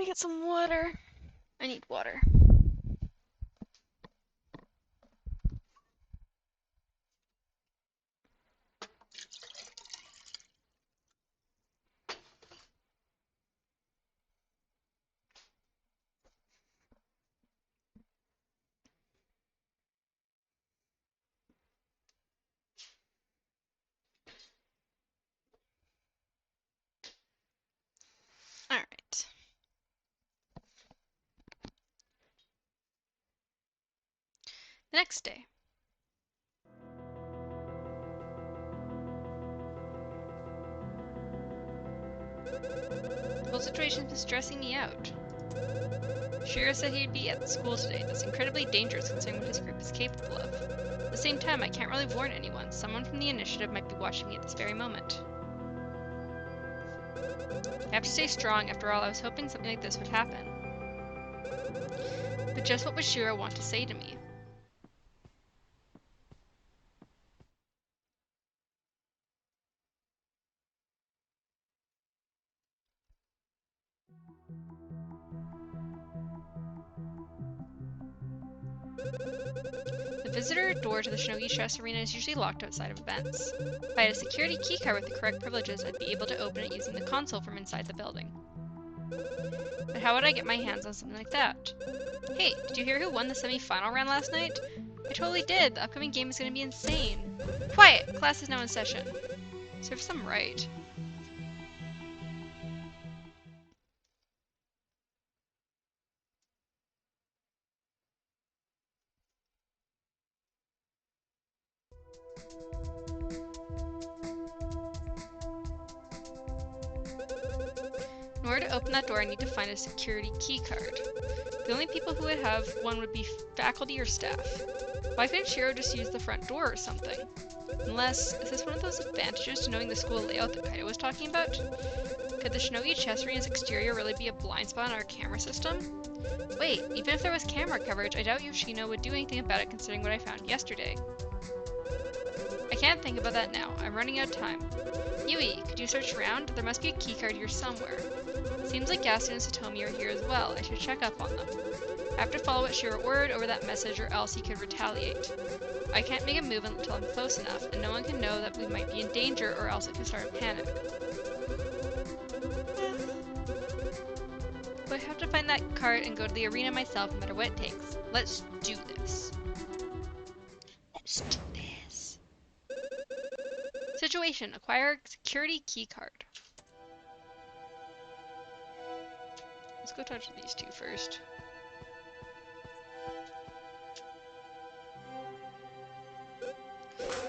me get some water. I need water. Alright. The next day. The whole situation's been stressing me out. Shiro said he'd be at school today. That's incredibly dangerous considering what his group is capable of. At the same time, I can't really warn anyone. Someone from the initiative might be watching me at this very moment. I have to stay strong. After all, I was hoping something like this would happen. But just what would Shiro want to say to me? The visitor door to the Shinogi Chess Arena is usually locked outside of events. If I had a security keycard with the correct privileges, I'd be able to open it using the console from inside the building. But how would I get my hands on something like that? Hey, did you hear who won the semi-final round last night? I totally did. The upcoming game is going to be insane. Quiet! Class is now in session. Serve some right. In order to open that door, I need to find a security keycard. The only people who would have one would be faculty or staff. Why couldn't Shiro just use the front door or something? Unless, is this one of those advantages to knowing the school layout that Kaito was talking about? Could the Shinogi Chess Arena's exterior really be a blind spot on our camera system? Wait, even if there was camera coverage, I doubt Yoshino would do anything about it considering what I found yesterday. I can't think about that now. I'm running out of time. Yui, could you search around? There must be a keycard here somewhere. Seems like Yasu and Satomi are here as well. I should check up on them. I have to follow what Shiro ordered over that message or else he could retaliate. I can't make a move until I'm close enough, and no one can know that we might be in danger or else it could start a panic. But I have to find that card and go to the arena myself no matter what it takes. Let's do this. Let's do this. Situation. Acquire a security keycard. Let's go talk to these two first.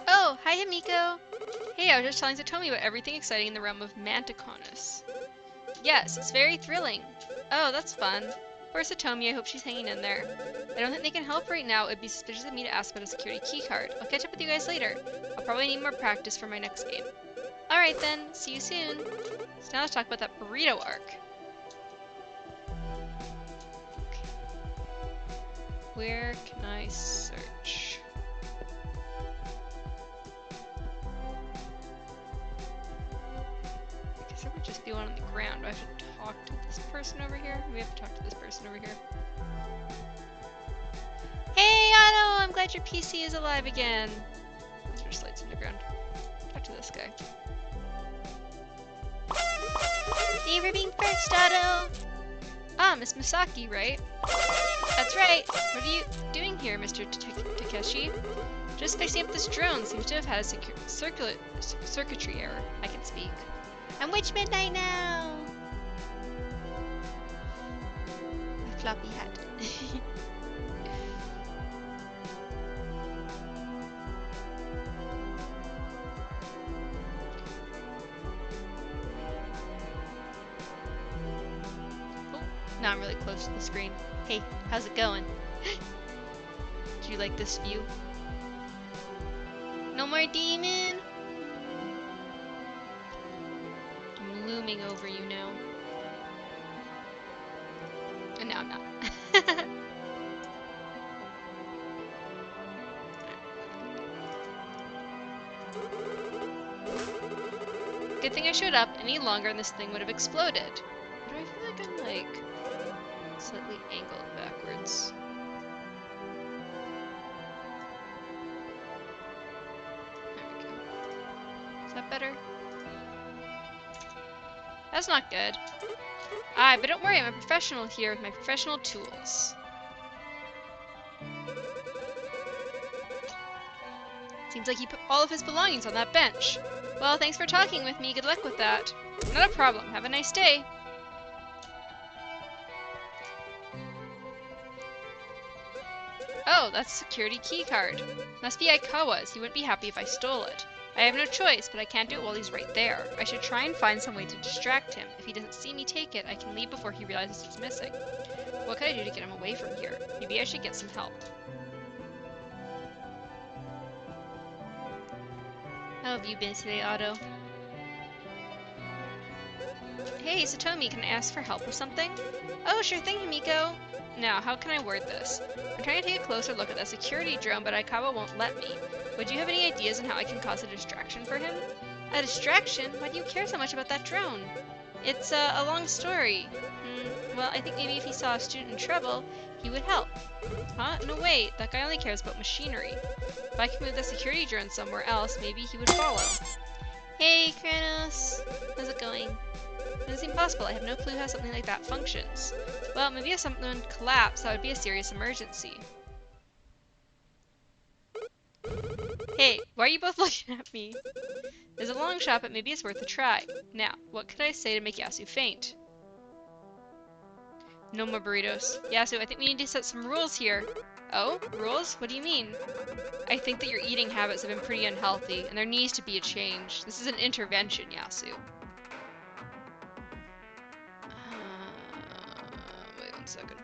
Oh, hi Himiko! Hey, I was just telling Satomi about everything exciting in the realm of Manticonus. Yes, it's very thrilling. Oh, that's fun. Poor Satomi, I hope she's hanging in there. I don't think they can help right now. It'd be suspicious of me to ask about a security keycard. I'll catch up with you guys later. I'll probably need more practice for my next game. Alright then, see you soon. So now let's talk about that burrito arc. Okay. Where can I search? I guess it would just be one on the ground. Do I have to talk to this person over here? We have to talk to this person over here. Hey Otto! I'm glad your PC is alive again. Those are slides on the ground. Talk to this guy. Thank you for being first, Otto! Ah, Miss Misaki, right? That's right. What are you doing here, Mr. Takeshi? Just fixing up this drone. Seems to have had a circuitry error. I can speak. I'm Witch Midnight now! My floppy hat. Now I'm really close to the screen. Hey, how's it going? Do you like this view? No more demon? I'm looming over you now. And now I'm not. Good thing I showed up. Any longer and this thing would have exploded. Do I feel like I'm like slightly angled backwards? There we go. Is that better? That's not good. But don't worry, I'm a professional here with my professional tools. Seems like he put all of his belongings on that bench. Well, thanks for talking with me. Good luck with that. Not a problem. Have a nice day. Oh, that's a security key card. Must be Aikawa's. He wouldn't be happy if I stole it. I have no choice, but I can't do it while he's right there. I should try and find some way to distract him. If he doesn't see me take it, I can leave before he realizes it's missing. What could I do to get him away from here? Maybe I should get some help. How have you been today, Otto? Hey, Satomi, can I ask for help with something? Oh, sure thing, Himiko. Now, how can I word this? I'm trying to take a closer look at that security drone, but Aikawa won't let me. Would you have any ideas on how I can cause a distraction for him? A distraction? Why do you care so much about that drone? It's a long story. Well, I think maybe if he saw a student in trouble, he would help. Huh? No, wait. That guy only cares about machinery. If I could move the security drone somewhere else, maybe he would follow. Hey, Kranos. How's it going? It doesn't seem possible. I have no clue how something like that functions. Well, maybe if something collapsed, that would be a serious emergency. Hey, why are you both looking at me? There's a long shot, but maybe it's worth a try. Now, what could I say to make Yasu faint? No more burritos. Yasu, I think we need to set some rules here. Oh? Rules? What do you mean? I think that your eating habits have been pretty unhealthy, and there needs to be a change. This is an intervention, Yasu. Wait 1 second.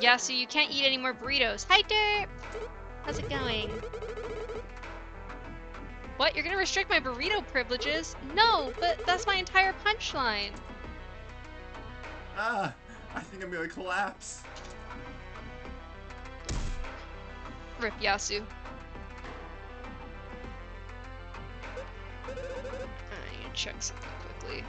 Yasu, you can't eat any more burritos. Hi, Derp! How's it going? What? You're gonna restrict my burrito privileges? No, but that's my entire punchline. I think I'm gonna collapse. Rip Yasu. I need to check something quickly.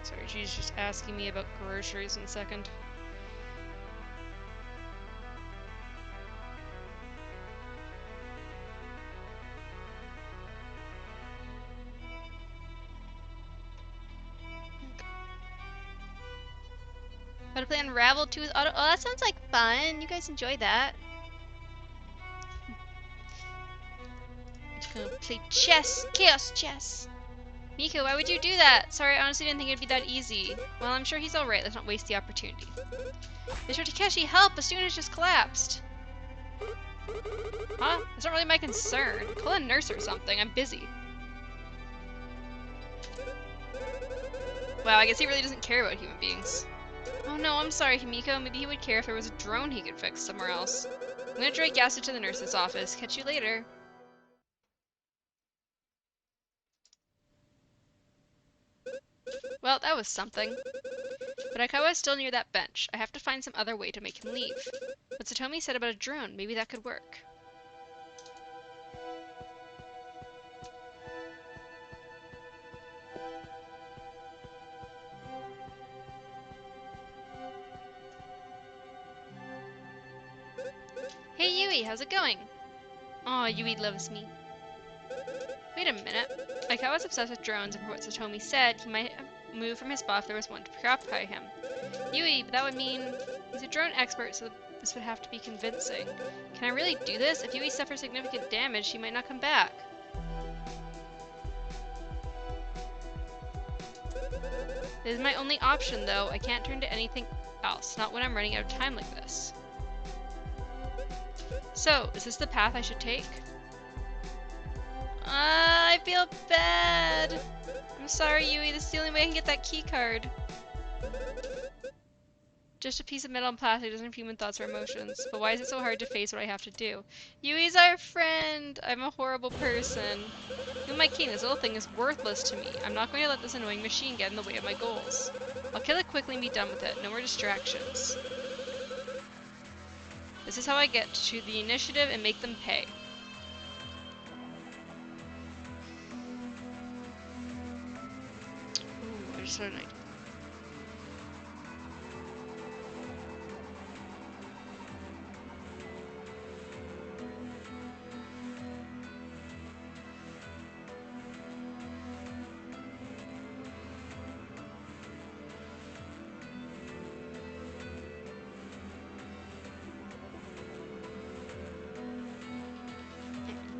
Sorry, she's just asking me about groceries in a second. How to play Unravel 2 with Auto. Oh, that sounds like fun. You guys enjoy that. Just gonna play chess. Chaos chess. Miko, why would you do that? Sorry, I honestly didn't think it'd be that easy. Well, I'm sure he's alright. Let's not waste the opportunity. Mr. Takeshi, help! A student has just collapsed. Huh? That's not really my concern. Call a nurse or something. I'm busy. Wow, I guess he really doesn't care about human beings. Oh no, I'm sorry, Himiko. Maybe he would care if there was a drone he could fix somewhere else. I'm gonna drag Yasu to the nurse's office. Catch you later. Well, that was something. But Aikawa is still near that bench. I have to find some other way to make him leave. But Satomi said about a drone. Maybe that could work. Hey Yui, how's it going? Aw, Yui loves me. Wait a minute. Aikawa's obsessed with drones, and for what Satomi said, he might have moved from his spot if there was one to preoccupy him. Yui, but that would mean he's a drone expert, so this would have to be convincing. Can I really do this? If Yui suffers significant damage, she might not come back. This is my only option, though. I can't turn to anything else, not when I'm running out of time like this. So, is this the path I should take? I feel bad. I'm sorry, Yui. This is the only way I can get that key card. Just a piece of metal and plastic doesn't have human thoughts or emotions. But why is it so hard to face what I have to do? Yui's our friend. I'm a horrible person. You my king, this little thing is worthless to me. I'm not going to let this annoying machine get in the way of my goals. I'll kill it quickly and be done with it. No more distractions. This is how I get to the initiative and make them pay. Ooh, I just had an idea.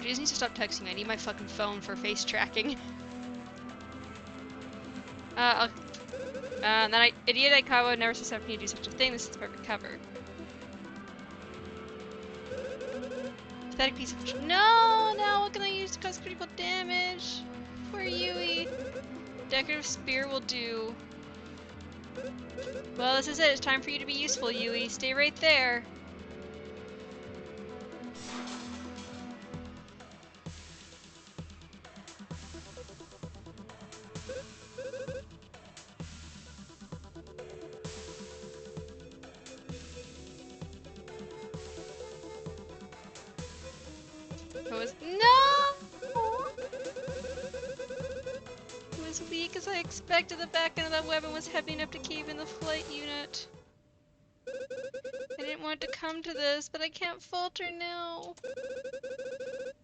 She just needs to stop texting me. I need my fucking phone for face tracking. Idiot Aikawa never suspected me to do such a thing. This is the perfect cover. Pathetic piece of no! Now what can I use to cause critical damage? Poor Yui. Decorative spear will do. Well, this is it. It's time for you to be useful, Yui. Stay right there. As I expected, the back end of that weapon was heavy enough to cave in the flight unit. I didn't want it to come to this, but I can't falter now.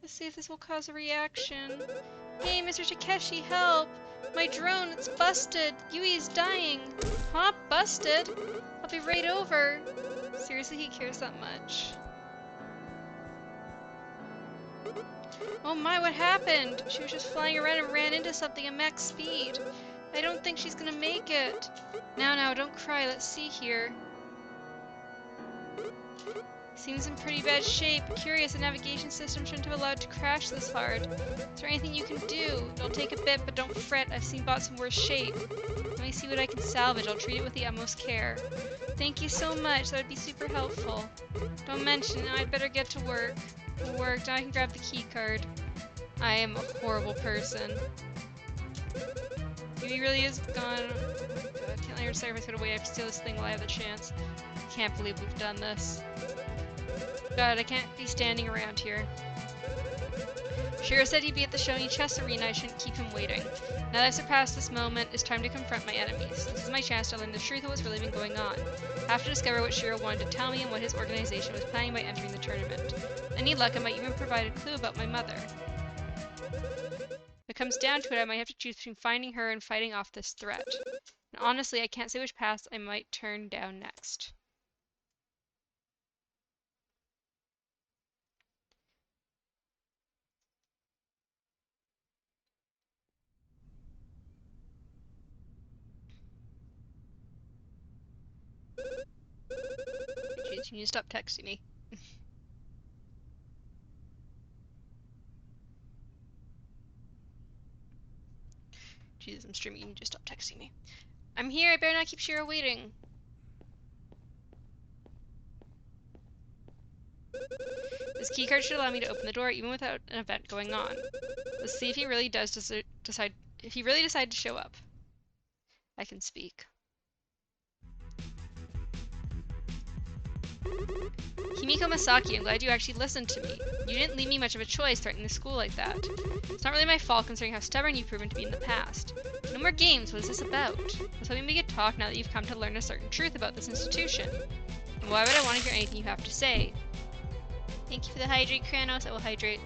Let's see if this will cause a reaction. Hey, Mr. Takeshi, help! My drone, it's busted! Yui is dying! Huh? Busted? I'll be right over. Seriously, he cares that much. Oh my, what happened? She was just flying around and ran into something at max speed. I don't think she's gonna make it. Now, don't cry. Let's see here. Seems in pretty bad shape. Curious, the navigation system shouldn't have allowed to crash this hard. Is there anything you can do? It'll take a bit, but don't fret. I've seen bots in worse shape. Let me see what I can salvage. I'll treat it with the utmost care. Thank you so much. That would be super helpful. Don't mention it. I'd better get to work. Now I can grab the key card. I am a horrible person. He really is gone. Oh my god, can't let your sacrifice get away. I have to steal this thing while I have the chance. I can't believe we've done this. God, I can't be standing around here. Shiro said he'd be at the Shoni Chess Arena. I shouldn't keep him waiting. Now that I've surpassed this moment, it's time to confront my enemies. This is my chance to learn the truth of what's really been going on. I have to discover what Shiro wanted to tell me and what his organization was planning by entering the tournament. With any luck, I might even provide a clue about my mother. If it comes down to it, I might have to choose between finding her and fighting off this threat. And honestly, I can't say which path I might turn down next. Jeez, you need to stop texting me. Jesus, I'm streaming. You need to stop texting me. I'm here. I better not keep Shiro waiting. This keycard should allow me to open the door even without an event going on. Let's see if he really does decide. If he really decided to show up. I can speak. Himiko Masaki, I'm glad you actually listened to me. You didn't leave me much of a choice threatening the school like that. It's not really my fault considering how stubborn you've proven to be in the past. No more games, what is this about? I was hoping we could talk now that you've come to learn a certain truth about this institution. And why would I want to hear anything you have to say? Thank you for the hydrate, Kranos. I will hydrate.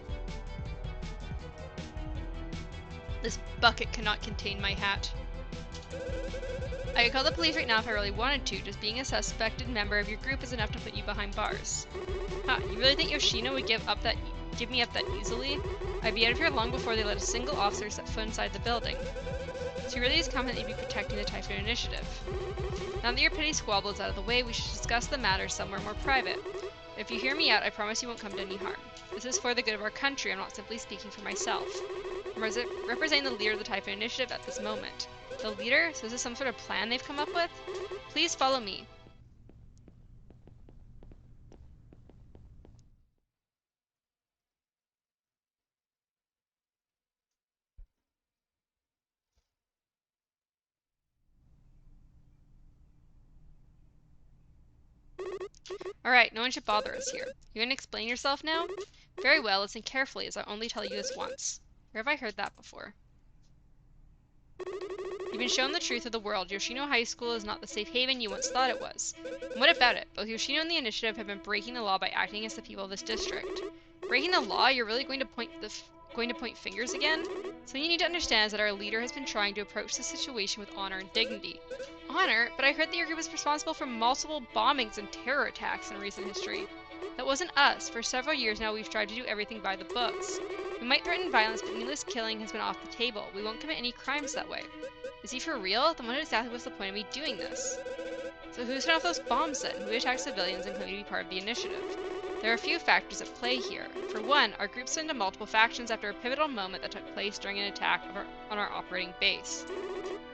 This bucket cannot contain my hat. I could call the police right now if I really wanted to. Just being a suspected member of your group is enough to put you behind bars. Huh, you really think Yoshino would give me up that easily? I'd be out of here long before they let a single officer set foot inside the building. So you really is confident you'd be protecting the Typhoon Initiative. Now that your petty squabble is out of the way, we should discuss the matter somewhere more private. If you hear me out, I promise you won't come to any harm. This is for the good of our country, I'm not simply speaking for myself. I'm representing the leader of the Typhoon Initiative at this moment. The leader? So is this some sort of plan they've come up with? Please follow me. Alright, no one should bother us here. You're gonna explain yourself now? Very well, listen carefully, as I'll only tell you this once. Where have I heard that before? You've been shown the truth of the world. Yoshino High School is not the safe haven you once thought it was. And what about it? Both Yoshino and the Initiative have been breaking the law by acting against the people of this district. Breaking the law? You're really going to point fingers again? Something you need to understand is that our leader has been trying to approach the situation with honor and dignity. Honor? But I heard that your group was responsible for multiple bombings and terror attacks in recent history. That wasn't us. For several years now, we've tried to do everything by the books. We might threaten violence, but needless killing has been off the table. We won't commit any crimes that way. Is he for real? Then what exactly was the point of me doing this? So who set off those bombs then? Who attacked civilians and claimed to be part of the initiative? There are a few factors at play here. For one, our group split into multiple factions after a pivotal moment that took place during an attack on our operating base.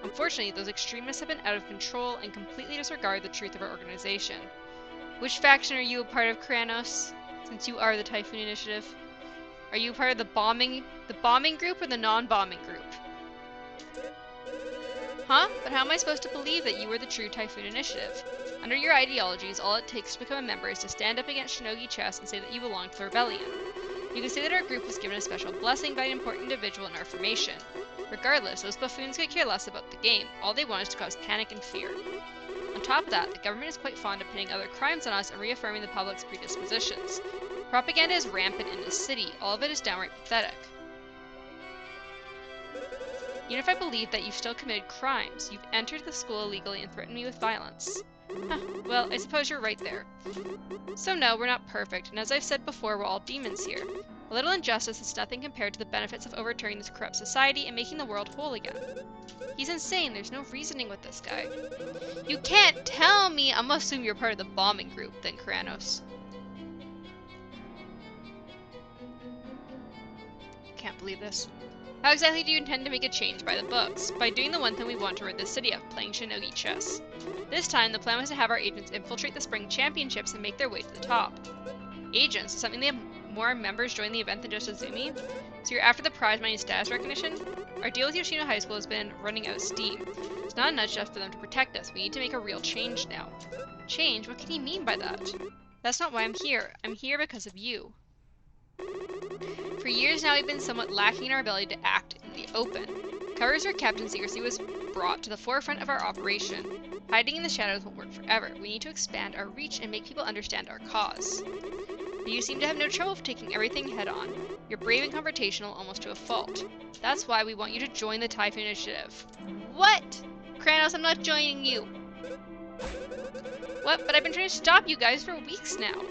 Unfortunately, those extremists have been out of control and completely disregard the truth of our organization. Which faction are you a part of, Kranos? Since you are the Typhoon Initiative? Are you part of the bombing group or the non-bombing group? Huh? But how am I supposed to believe that you are the true Typhoon Initiative? Under your ideologies, all it takes to become a member is to stand up against Shinogi Chess and say that you belong to the rebellion. You can say that our group was given a special blessing by an important individual in our formation. Regardless, those buffoons could care less about the game. All they want is to cause panic and fear. On top of that, the government is quite fond of pinning other crimes on us and reaffirming the public's predispositions. Propaganda is rampant in this city. All of it is downright pathetic. Even if I believe that you've still committed crimes, you've entered the school illegally and threatened me with violence. Huh, well, I suppose you're right there. So no, we're not perfect, and as I've said before, we're all demons here. A little injustice is nothing compared to the benefits of overturning this corrupt society and making the world whole again. He's insane, there's no reasoning with this guy. You can't tell me! I'm gonna assume you're part of the bombing group, then, Kranos. Can't believe this. How exactly do you intend to make a change by the books? By doing the one thing we want to rid the city of, playing Shinogi Chess. This time, the plan was to have our agents infiltrate the spring championships and make their way to the top. Agents? Does that mean they have more members join the event than just Azumi? So you're after the prize money and status recognition? Our deal with Yoshino High School has been running out of steam. It's not enough just for them to protect us. We need to make a real change now. Change? What can he mean by that? That's not why I'm here. I'm here because of you. For years now, we've been somewhat lacking in our ability to act in the open. Covers were kept and secrecy was brought to the forefront of our operation. Hiding in the shadows won't work forever. We need to expand our reach and make people understand our cause. But you seem to have no trouble taking everything head on. You're brave and confrontational almost to a fault. That's why we want you to join the Typhoon Initiative. What? Kranos, I'm not joining you. What? But I've been trying to stop you guys for weeks now.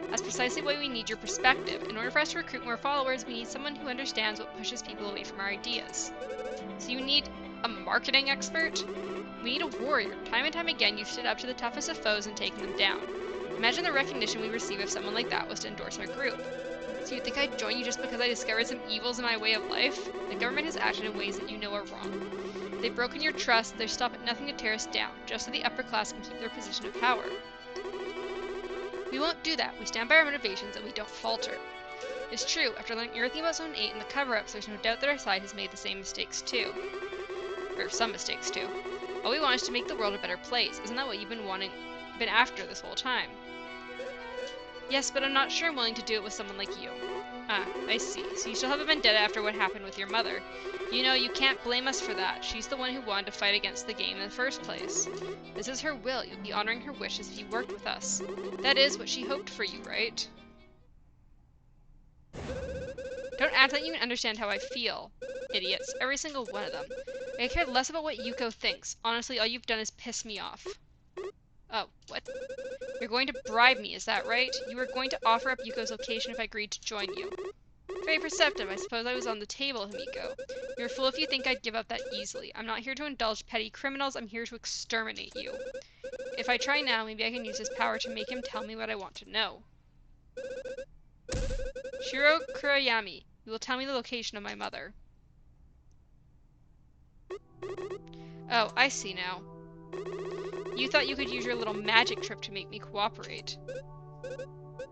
That's precisely why we need your perspective. In order for us to recruit more followers, we need someone who understands what pushes people away from our ideas. So you need a marketing expert? We need a warrior. Time and time again, you've stood up to the toughest of foes and taken them down. Imagine the recognition we receive if someone like that was to endorse our group. So you think I'd join you just because I discovered some evils in my way of life? The government has acted in ways that you know are wrong. They've broken your trust, they've stopped at nothing to tear us down, just so the upper class can keep their position of power. We won't do that. We stand by our motivations and we don't falter. It's true, after learning everything about Zone 8 and the cover-ups, there's no doubt that our side has made the same mistakes too. Or some mistakes too. All we want is to make the world a better place. Isn't that what you've been after this whole time? Yes, but I'm not sure I'm willing to do it with someone like you. Ah, I see. So you still have a vendetta after what happened with your mother. You know, you can't blame us for that. She's the one who wanted to fight against the game in the first place. This is her will. You'll be honoring her wishes if you worked with us. That is what she hoped for you, right? Don't act like you can understand how I feel. Idiots. Every single one of them. I care less about what Yuko thinks. Honestly, all you've done is piss me off. Oh, what? You're going to bribe me, is that right? You were going to offer up Yuko's location if I agreed to join you. Very perceptive. I suppose I was on the table, Himiko. You're a fool if you think I'd give up that easily. I'm not here to indulge petty criminals. I'm here to exterminate you. If I try now, maybe I can use his power to make him tell me what I want to know. Shiro Kurayami, you will tell me the location of my mother. Oh, I see now. You thought you could use your little magic trick to make me cooperate.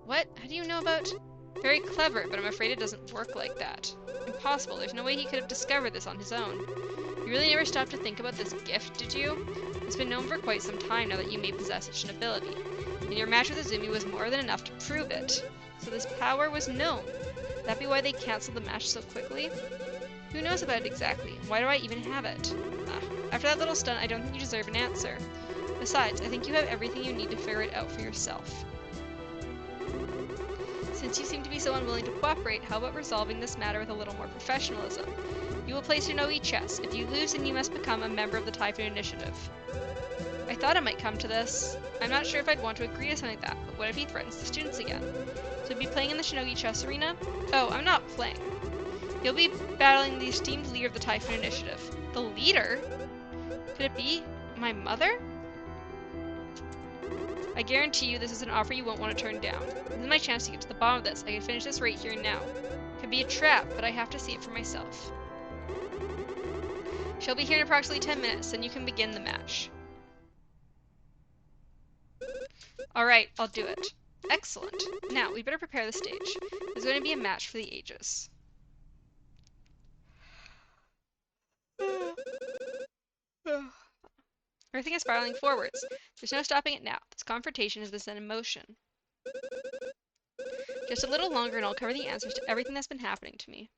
What? How do you know about... Very clever, but I'm afraid it doesn't work like that. Impossible. There's no way he could have discovered this on his own. You really never stopped to think about this gift, did you? It's been known for quite some time now that you may possess such an ability. And your match with Izumi was more than enough to prove it. So this power was known. Would that be why they canceled the match so quickly? Who knows about it exactly? Why do I even have it? After that little stunt, I don't think you deserve an answer. Besides, I think you have everything you need to figure it out for yourself. Since you seem to be so unwilling to cooperate, how about resolving this matter with a little more professionalism? You will play Shinogi chess. If you lose, then you must become a member of the Typhoon Initiative. I thought it might come to this. I'm not sure if I'd want to agree to something like that, but what if he threatens the students again? So he'd be playing in the Shinogi chess arena? Oh, I'm not playing. He'll be battling the esteemed leader of the Typhoon Initiative. The leader? Could it be my mother? I guarantee you this is an offer you won't want to turn down. This is my chance to get to the bottom of this. I can finish this right here and now. It could be a trap, but I have to see it for myself. She'll be here in approximately 10 minutes, then you can begin the match. Alright, I'll do it. Excellent. Now, we better prepare the stage. There's going to be a match for the ages. Everything is spiraling forwards. There's no stopping it now. This confrontation is this in motion. Just a little longer and I'll cover the answers to everything that's been happening to me.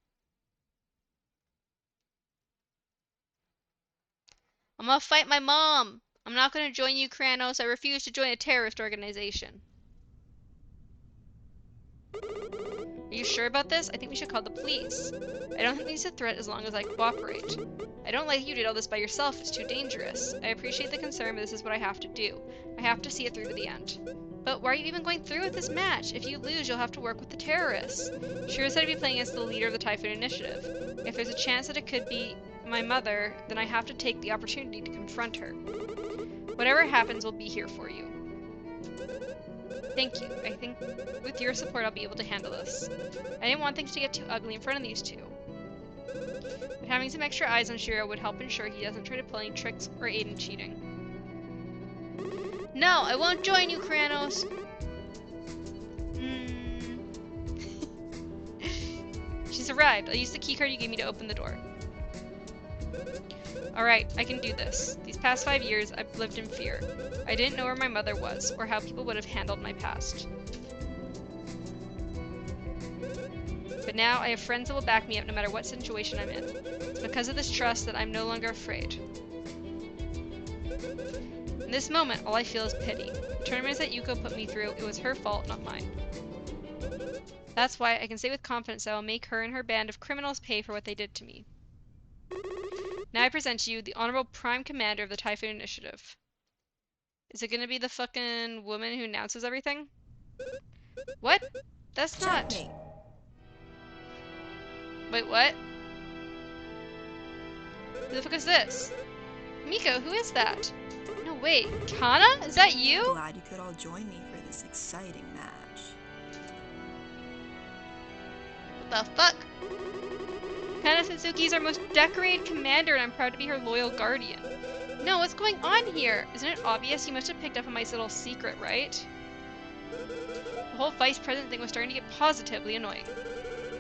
I'm gonna fight my mom! I'm not gonna join you, Kranos. I refuse to join a terrorist organization. Are you sure about this? I think we should call the police. I don't think this is a threat as long as I cooperate. I don't like you did all this by yourself. It's too dangerous. I appreciate the concern, but this is what I have to do. I have to see it through to the end. But why are you even going through with this match? If you lose, you'll have to work with the terrorists. Shiro said I'd be playing as the leader of the Typhoon Initiative. If there's a chance that it could be my mother, then I have to take the opportunity to confront her. Whatever happens, we'll be here for you. Thank you. I think with your support, I'll be able to handle this. I didn't want things to get too ugly in front of these two. But having some extra eyes on Shiro would help ensure he doesn't try to play any tricks or aid in cheating. No, I won't join you, Kranos! She's arrived. I'll use the keycard you gave me to open the door. Alright, I can do this. These past 5 years, I've lived in fear. I didn't know where my mother was, or how people would have handled my past. But now, I have friends that will back me up no matter what situation I'm in. It's because of this trust that I'm no longer afraid. In this moment, all I feel is pity. The tournaments that Yuko put me through, it was her fault, not mine. That's why I can say with confidence that I will make her and her band of criminals pay for what they did to me. Now I present to you the Honorable Prime Commander of the Typhoon Initiative. Is it gonna be the fucking woman who announces everything? What? That's not... Checkmate. Wait, what? Who the fuck is this? Miko, who is that? No, wait. Kana? Is that you? Glad you could all join me for this exciting match. What the fuck? Kana Suzuki is our most decorated commander and I'm proud to be her loyal guardian. No, what's going on here? Isn't it obvious? You must have picked up on my little secret, right? The whole vice president thing was starting to get positively annoying.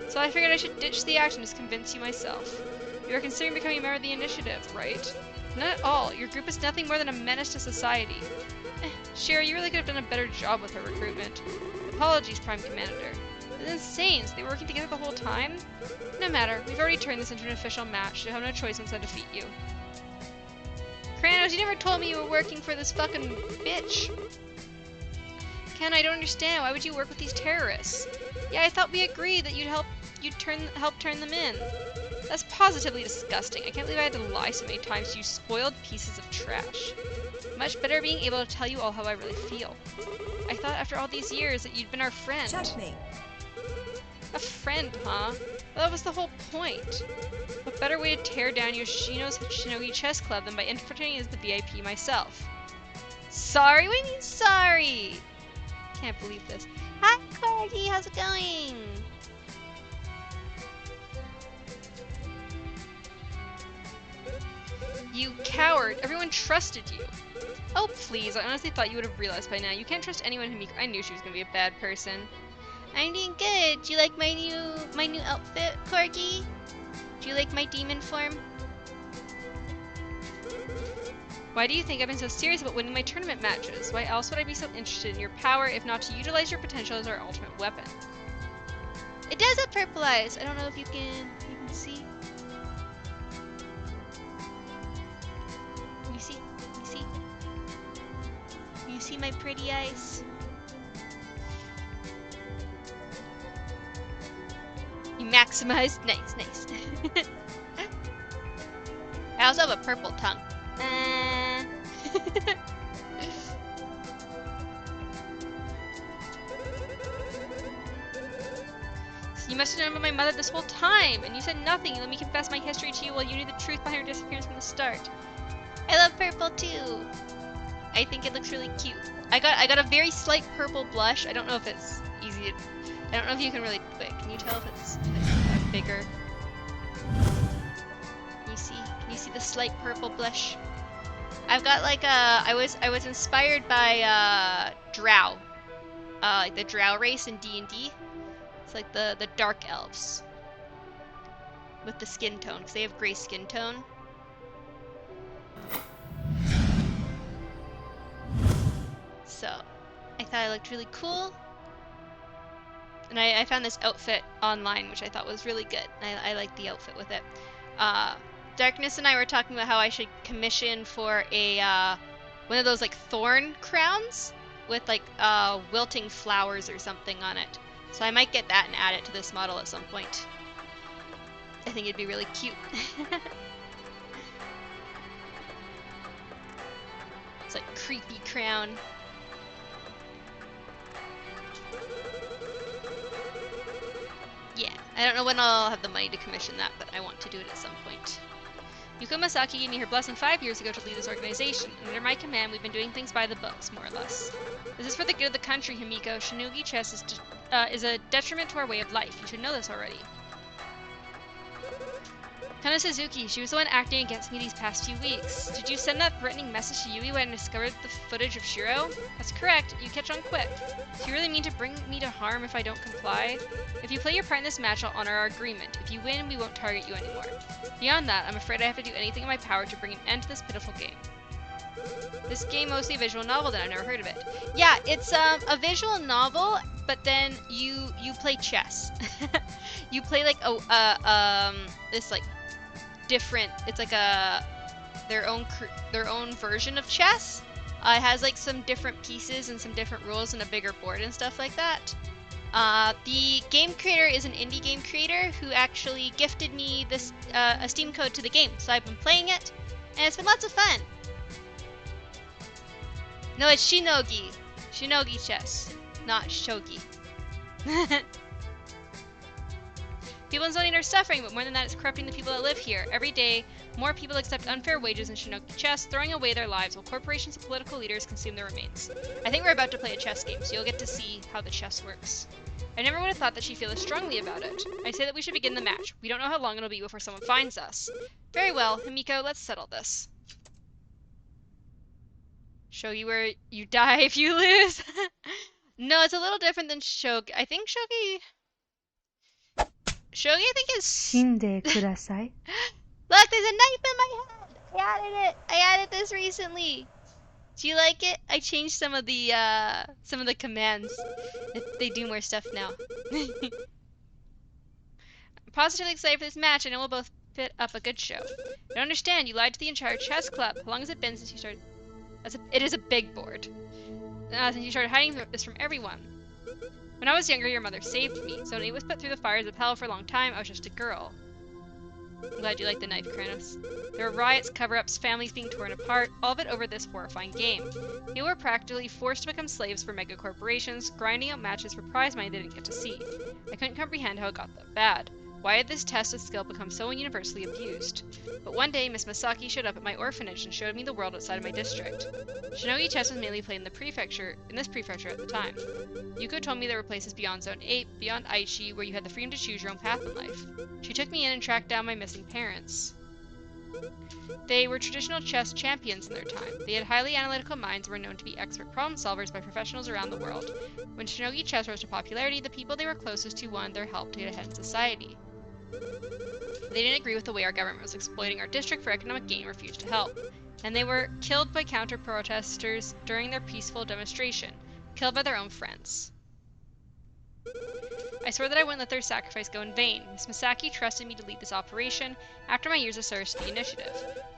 So I figured I should ditch the act and just convince you myself. You are considering becoming a member of the initiative, right? Not at all. Your group is nothing more than a menace to society. Shiro, you really could have done a better job with her recruitment. Apologies, Prime Commander. It's insane. So they were working together the whole time? No matter. We've already turned this into an official match. So I have no choice once I defeat you. Kranos, you never told me you were working for this fucking bitch. Ken, I don't understand. Why would you work with these terrorists? Yeah, I thought we agreed that you'd help turn them in. That's positively disgusting. I can't believe I had to lie so many times to you spoiled pieces of trash. Much better being able to tell you all how I really feel. I thought after all these years that you'd been our friend. Checkmate. A friend, huh? Well, that was the whole point. What better way to tear down Yoshino's Shinogi Chess Club than by infiltrating as the VIP myself? Sorry? What do you mean sorry? Can't believe this. Hi, Corgi. How's it going? You coward! Everyone trusted you! Oh please, I honestly thought you would have realized by now. You can't trust anyone whom I knew she was gonna be a bad person. I'm doing good. Do you like my new outfit, Corgi? Do you like my demon form? Why do you think I've been so serious about winning my tournament matches? Why else would I be so interested in your power if not to utilize your potential as our ultimate weapon? It does have purple eyes. I don't know if you can see. You see? You see? You see my pretty eyes? You maximized. Nice, nice. I also have a purple tongue. So you must have known about my mother this whole time, and you said nothing. You let me confess my history to you while you knew the truth behind her disappearance from the start. I love purple too. I think it looks really cute. I got a very slight purple blush. I don't know if it's easy to, I don't know if you can really, wait, can you tell if it's bigger? Can you see the slight purple blush? I've got like I was inspired by Drow. Like the Drow race in D&D. It's like the dark elves. With the skin tone, because they have gray skin tone. So, I thought I looked really cool. And I found this outfit online, which I thought was really good. I like the outfit with it. Darkness and I were talking about how I should commission for a one of those like thorn crowns with like wilting flowers or something on it. So I might get that and add it to this model at some point. I think it'd be really cute. It's like creepy crown. Yeah, I don't know when I'll have the money to commission that, but I want to do it at some point. Yuko Masaki gave me her blessing 5 years ago to lead this organization, and under my command we've been doing things by the books, more or less. This is for the good of the country, Himiko. Shinogi chess is a detriment to our way of life. You should know this already. Kana Suzuki, she was the one acting against me these past few weeks. Did you send that threatening message to Yui when I discovered the footage of Shiro? That's correct. You catch on quick. Do you really mean to bring me to harm if I don't comply? If you play your part in this match, I'll honor our agreement. If you win, we won't target you anymore. Beyond that, I'm afraid I have to do anything in my power to bring an end to this pitiful game. This game mostly a visual novel, then I've never heard of it. Yeah, it's a visual novel, but then you play chess. You play like this like different. It's like their own version of chess. It has like some different pieces and some different rules and a bigger board and stuff like that. The game creator is an indie game creator who actually gifted me this a Steam code to the game, so I've been playing it, and it's been lots of fun. No, it's Shinogi. Shinogi chess, not shogi. People in zoning are suffering, but more than that, it's corrupting the people that live here. Every day, more people accept unfair wages in Shinogi chess, throwing away their lives while corporations and political leaders consume their remains. I think we're about to play a chess game, so you'll get to see how the chess works. I never would have thought that she'd feel as strongly about it. I say that we should begin the match. We don't know how long it'll be before someone finds us. Very well, Himiko, let's settle this. Show you where you die if you lose. No, it's a little different than shogi. I think shogi, I think is... 死んでください。 Look, there's a knife in my head! I added this recently. Do you like it? I changed some of the commands. They do more stuff now. I'm positively excited for this match. I know we'll both put up a good show. I don't understand. You lied to the entire chess club. How long has it been since you started? It is a big board. Since you started hiding this from everyone. When I was younger, your mother saved me. So when I was put through the fires of hell for a long time, I was just a girl. I'm glad you like the knife, Kranos. There were riots, cover-ups, families being torn apart, all of it over this horrifying game. People were practically forced to become slaves for mega corporations, grinding out matches for prize money they didn't get to see. I couldn't comprehend how it got that bad. Why had this test of skill become so universally abused? But one day, Miss Masaki showed up at my orphanage and showed me the world outside of my district. Shinogi chess was mainly played in this prefecture at the time. Yuko told me there were places beyond Zone 8, beyond Aichi, where you had the freedom to choose your own path in life. She took me in and tracked down my missing parents. They were traditional chess champions in their time. They had highly analytical minds and were known to be expert problem solvers by professionals around the world. When Shinogi chess rose to popularity, the people they were closest to wanted their help to get ahead in society. They didn't agree with the way our government was exploiting our district for economic gain and refused to help. And they were killed by counter-protesters during their peaceful demonstration, killed by their own friends. I swore that I wouldn't let their sacrifice go in vain. Miss Masaki trusted me to lead this operation after my years of service to the initiative.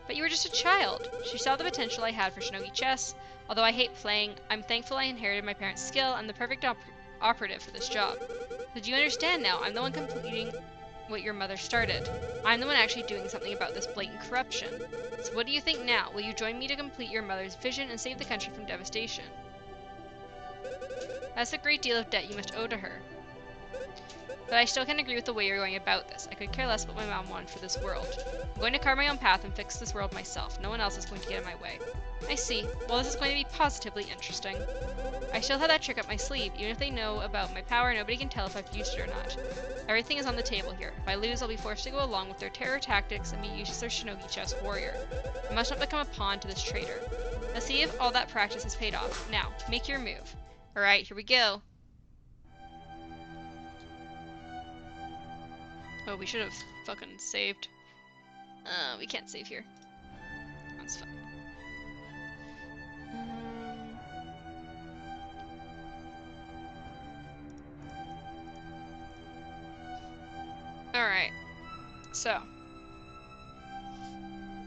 But you were just a child. She saw the potential I had for Shinogi chess. Although I hate playing, I'm thankful I inherited my parents' skill and the perfect operative for this job. Did you understand now? I'm the one completing what your mother started. I'm the one actually doing something about this blatant corruption. So what do you think now? Will you join me to complete your mother's vision and save the country from devastation? That's a great deal of debt you must owe to her. But I still can't agree with the way you're going about this. I could care less what my mom wanted for this world. I'm going to carve my own path and fix this world myself. No one else is going to get in my way. I see. Well, this is going to be positively interesting. I still have that trick up my sleeve. Even if they know about my power, nobody can tell if I've used it or not. Everything is on the table here. If I lose, I'll be forced to go along with their terror tactics and be used as their Shinogi chess warrior. I must not become a pawn to this traitor. Let's see if all that practice has paid off. Now, make your move. Alright, here we go. Oh, we should have fucking saved. We can't save here. That's fine. Alright. So.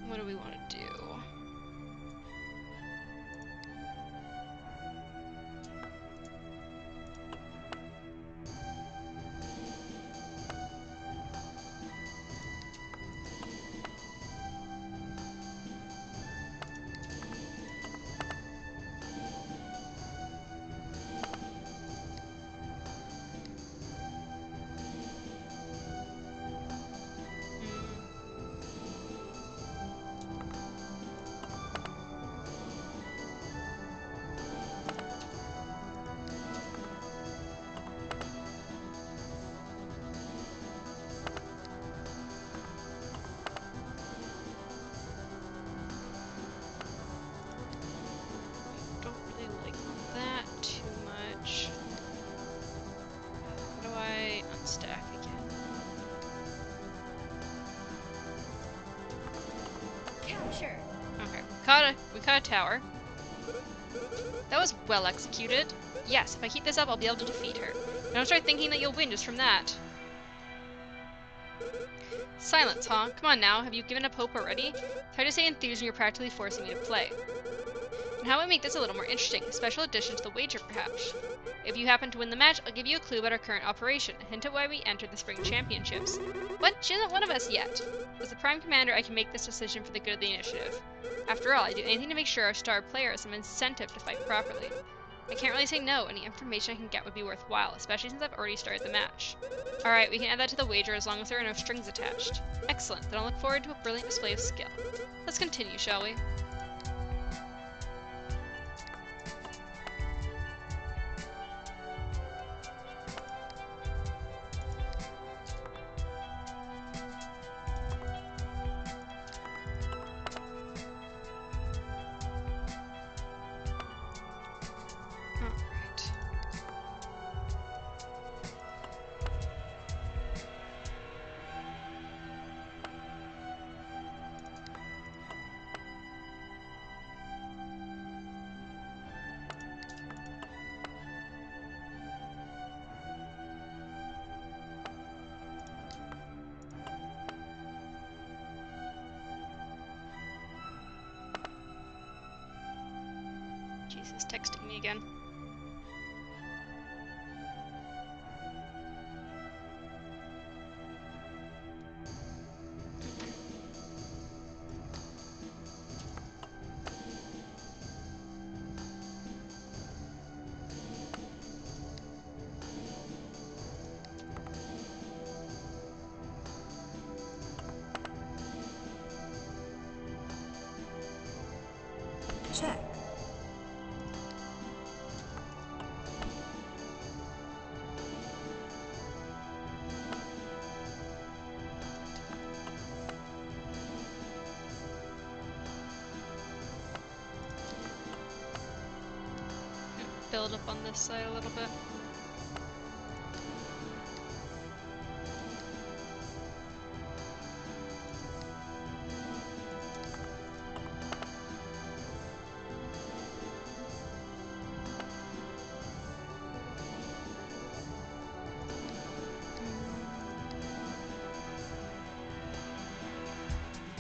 What do we want to do? We caught a tower. That was well executed. Yes, if I keep this up, I'll be able to defeat her. Don't start thinking that you'll win just from that. Silence, huh? Come on now, have you given up hope already? It's hard to stay enthused when you're practically forcing me to play. And how about we make this a little more interesting? A special addition to the wager, perhaps. If you happen to win the match, I'll give you a clue about our current operation, a hint at why we entered the Spring Championships. What? She isn't one of us yet. As the Prime Commander, I can make this decision for the good of the initiative. After all, I do anything to make sure our star player has some incentive to fight properly. I can't really say no. Any information I can get would be worthwhile, especially since I've already started the match. Alright, we can add that to the wager as long as there are no strings attached. Excellent, then I'll look forward to a brilliant display of skill. Let's continue, shall we? Jesus, texting me again. build up on this side a little bit.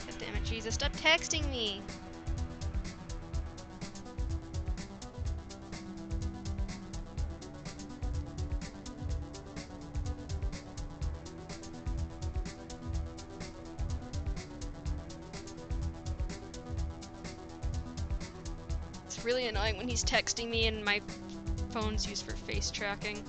God damn it, Jesus, stop texting me! It's really annoying when he's texting me and my phone's used for face tracking.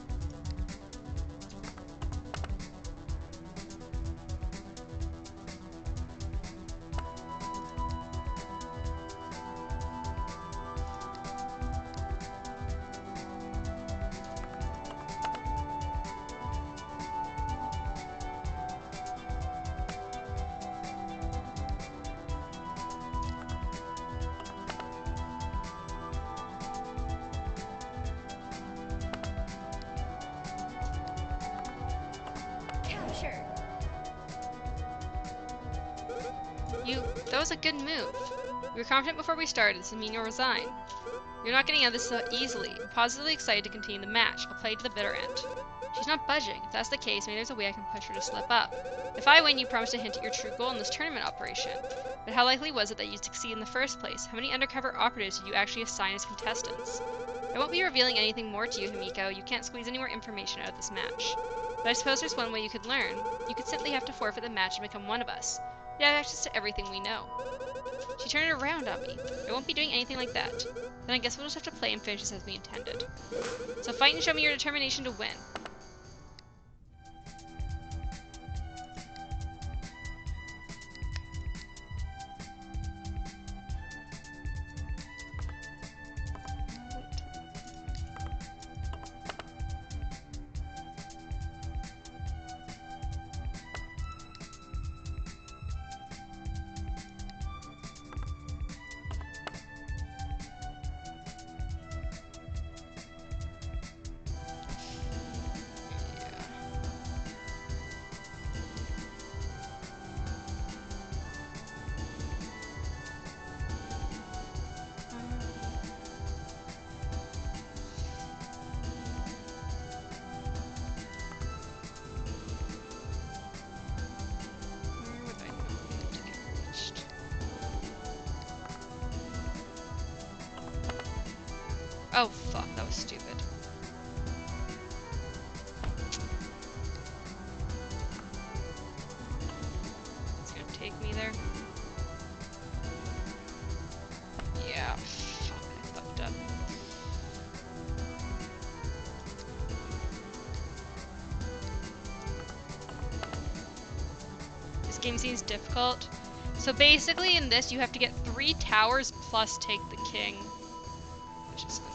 That was a good move. You were confident before we started, this doesn't mean you'll resign. You're not getting out of this so easily. I'm positively excited to continue the match. I'll play to the bitter end. She's not budging. If that's the case, maybe there's a way I can push her to slip up. If I win, you promise to hint at your true goal in this tournament operation. But how likely was it that you'd succeed in the first place? How many undercover operatives did you actually assign as contestants? I won't be revealing anything more to you, Himiko. You can't squeeze any more information out of this match. But I suppose there's one way you could learn. You could simply have to forfeit the match and become one of us. You'd have access to everything we know. She turned it around on me. I won't be doing anything like that. Then I guess we'll just have to play and finish this as we intended. So fight and show me your determination to win. Oh fuck, that was stupid. It's gonna take me there. Yeah, fuck, I fucked up. This game seems difficult. So basically in this you have to get 3 towers plus take the king. Which is annoying.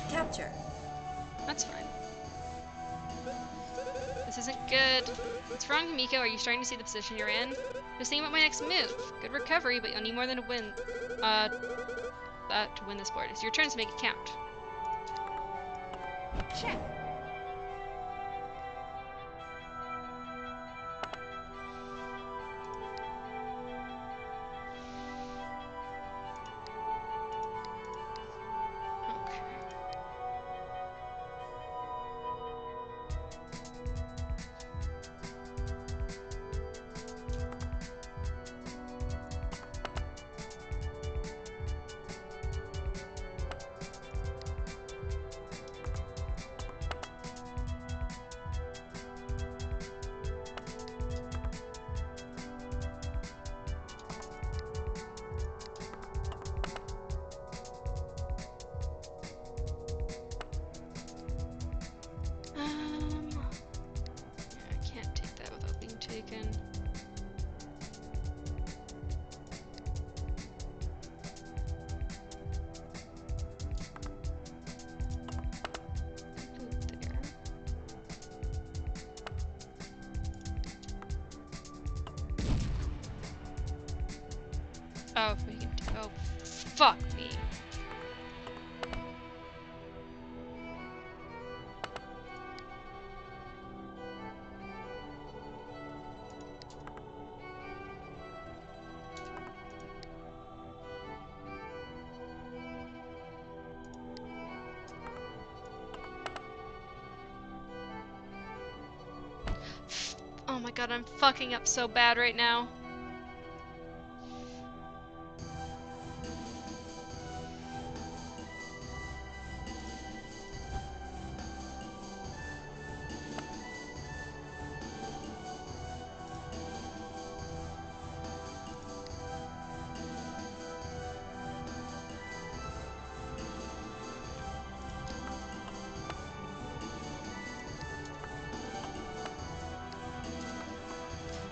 Capture. That's fine. This isn't good. What's wrong, Himiko? Are you starting to see the position you're in? Just thinking about my next move. Good recovery, but you'll need more than a win. To win this board. It's your turn to make it count. Check. Okay. Oh, we can. Oh, fuck me. Oh my god, I'm fucking up so bad right now.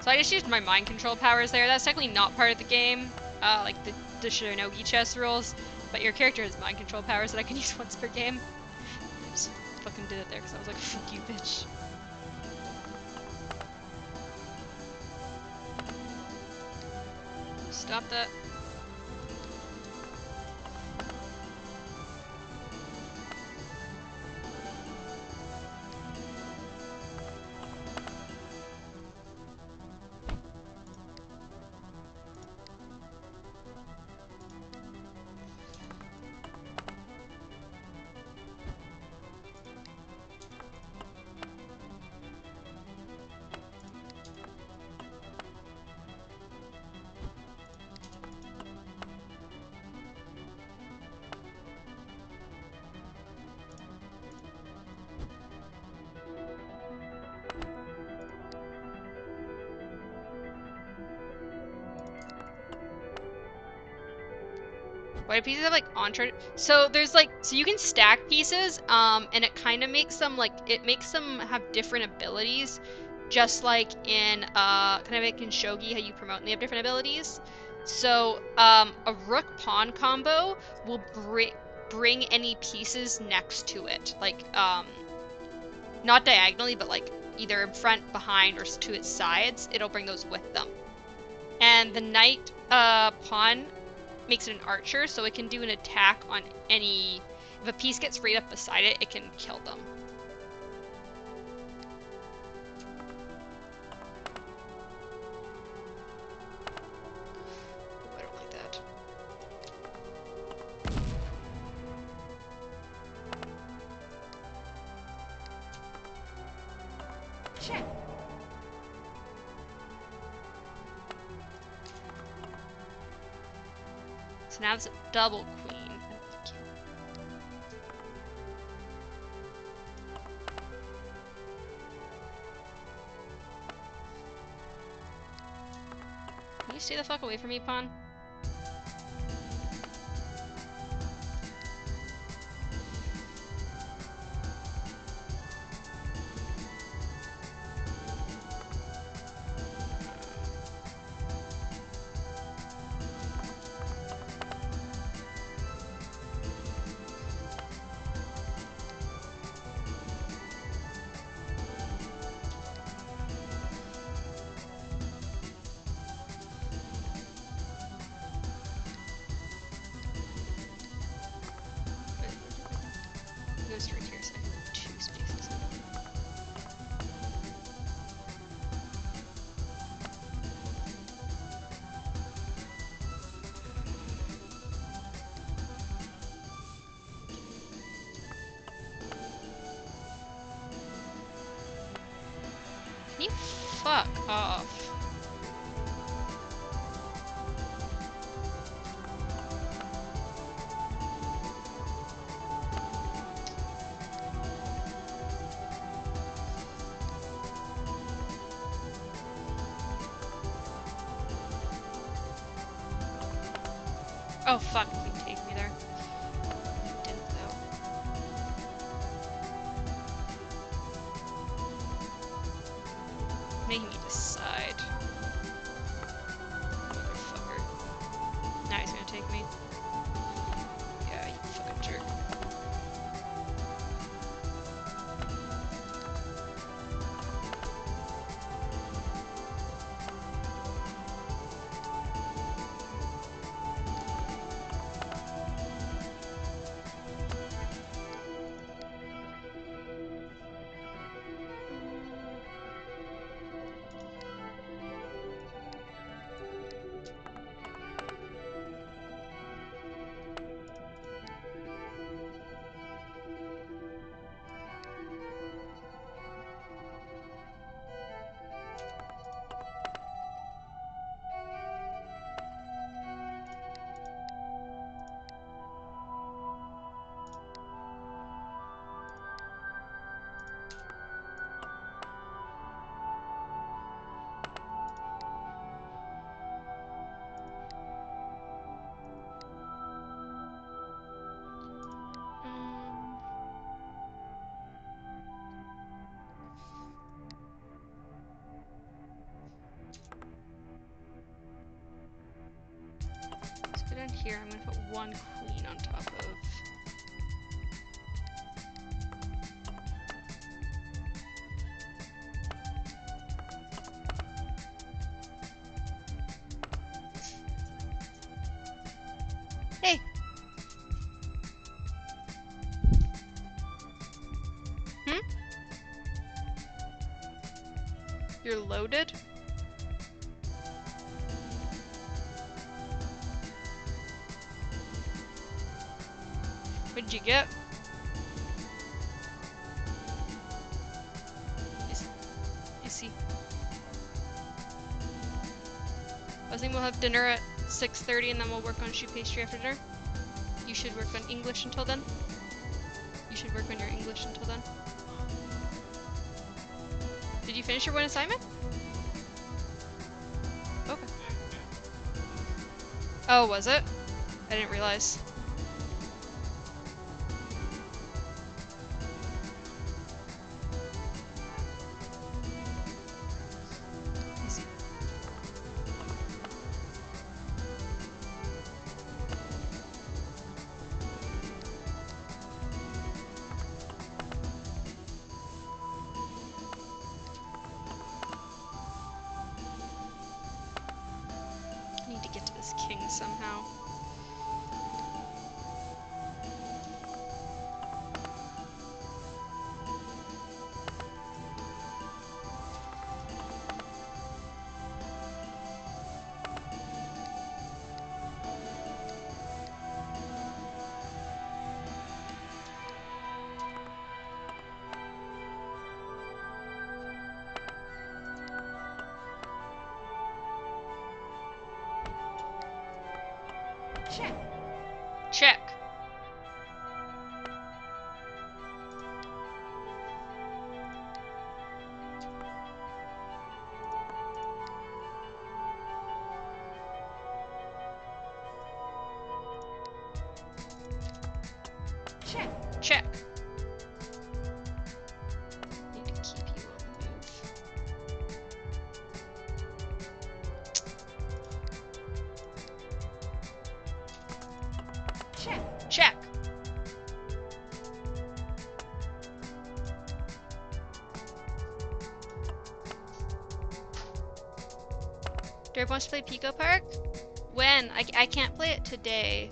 So I just used my mind control powers there. That's technically not part of the game, like the Shinogi chess rules, but your character has mind control powers that I can use once per game. I just fucking did it there because I was like, fuck you, bitch. Stop that. Why do pieces have like entree? So there's like, so you can stack pieces, and it kind of makes them like, it makes them have different abilities, just like in, kind of like in Shogi, how you promote and they have different abilities. So, a rook pawn combo will bring any pieces next to it, like, not diagonally, but like either in front, behind, or to its sides. It'll bring those with them. And the knight, pawn makes it an archer, so it can do an attack on any... If a piece gets right up beside it, it can kill them. Ooh, I don't like that. Shit. So now it's a double queen. Can you stay the fuck away from me, pawn? Go straight here so I can move 2 spaces. Can you fuck off? Oh fuck, you can take me there. You didn't though. Making me decide. Motherfucker. Now he's gonna take me. Yeah, you fucking jerk. here, I'm gonna put one queen on top of. Hey! Hmm? You're loaded? What'd you get? You see. I was thinking we'll have dinner at 6:30 and then we'll work on shoe pastry after dinner. You should work on English until then. You should work on your English until then. Did you finish your one assignment? Okay. Oh, was it? I didn't realize. I need to get to this king somehow. Check. Check. Check. Check. Need to keep you on the move. Check. Check. Derek wants to play Pico Park? When? I can't play it today.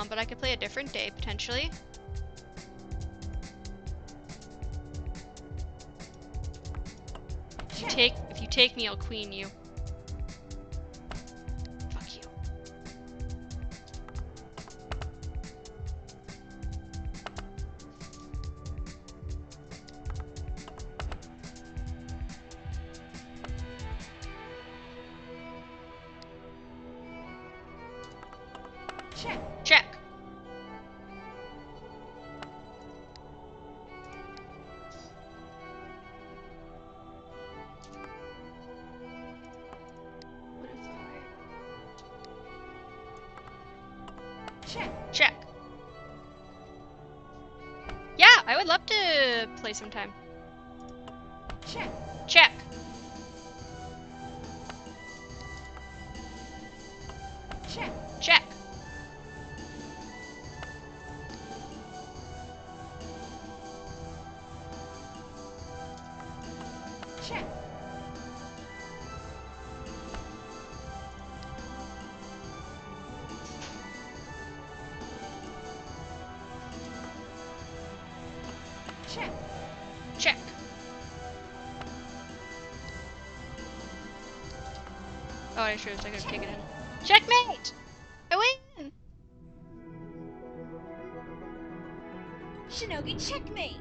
But I could play a different day, potentially. If you take me, I'll queen you. Fuck you. Check. Check. What if Check. Check. Yeah, I would love to play sometime. Check. Check. Check. Check. Check. Check. Check. Oh, I should have taken it in. Checkmate! I win! Shinogi, checkmate.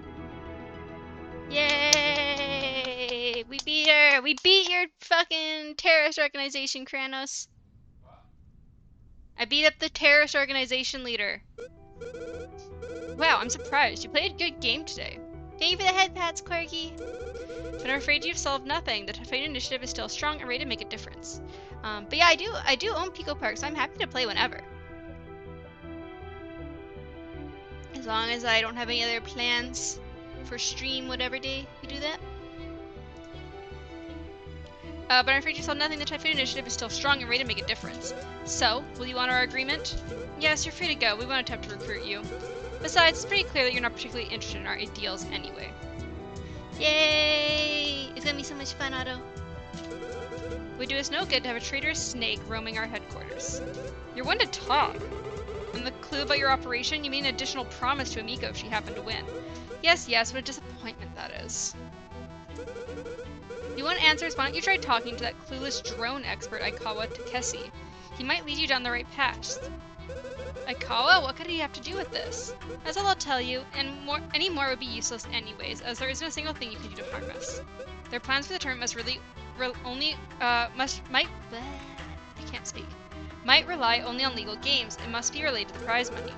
Yay! We beat her! We beat your fucking terrorist organization, Kranos. I beat up the terrorist organization leader. Wow, I'm surprised. You played a good game today. Thank you for the head pats, Clarky. But I'm afraid you've solved nothing. The Typhoon initiative is still strong and ready to make a difference. But yeah, I do own Pico Park, so I'm happy to play whenever. As long as I don't have any other plans for stream whatever day we do that. But I'm afraid you saw nothing. The Typhoon Initiative is still strong and ready to make a difference. So, will you honor our agreement? Yes, you're free to go. We won't attempt to recruit you. Besides, it's pretty clear that you're not particularly interested in our ideals anyway. Yay! It's gonna be so much fun, Otto. It would do us no good to have a traitorous snake roaming our headquarters. You're one to talk. And the clue about your operation? You mean an additional promise to Amiko if she happened to win. Yes, what a disappointment that is. You want answers? Why don't you try talking to that clueless drone expert Aikawa Takeshi? He might lead you down the right path. Aikawa? What could he have to do with this? That's all I'll tell you, and any more would be useless anyways, as there isn't a single thing you can do to harm us. Their plans for the tournament might rely only on legal games and must be related to the prize money.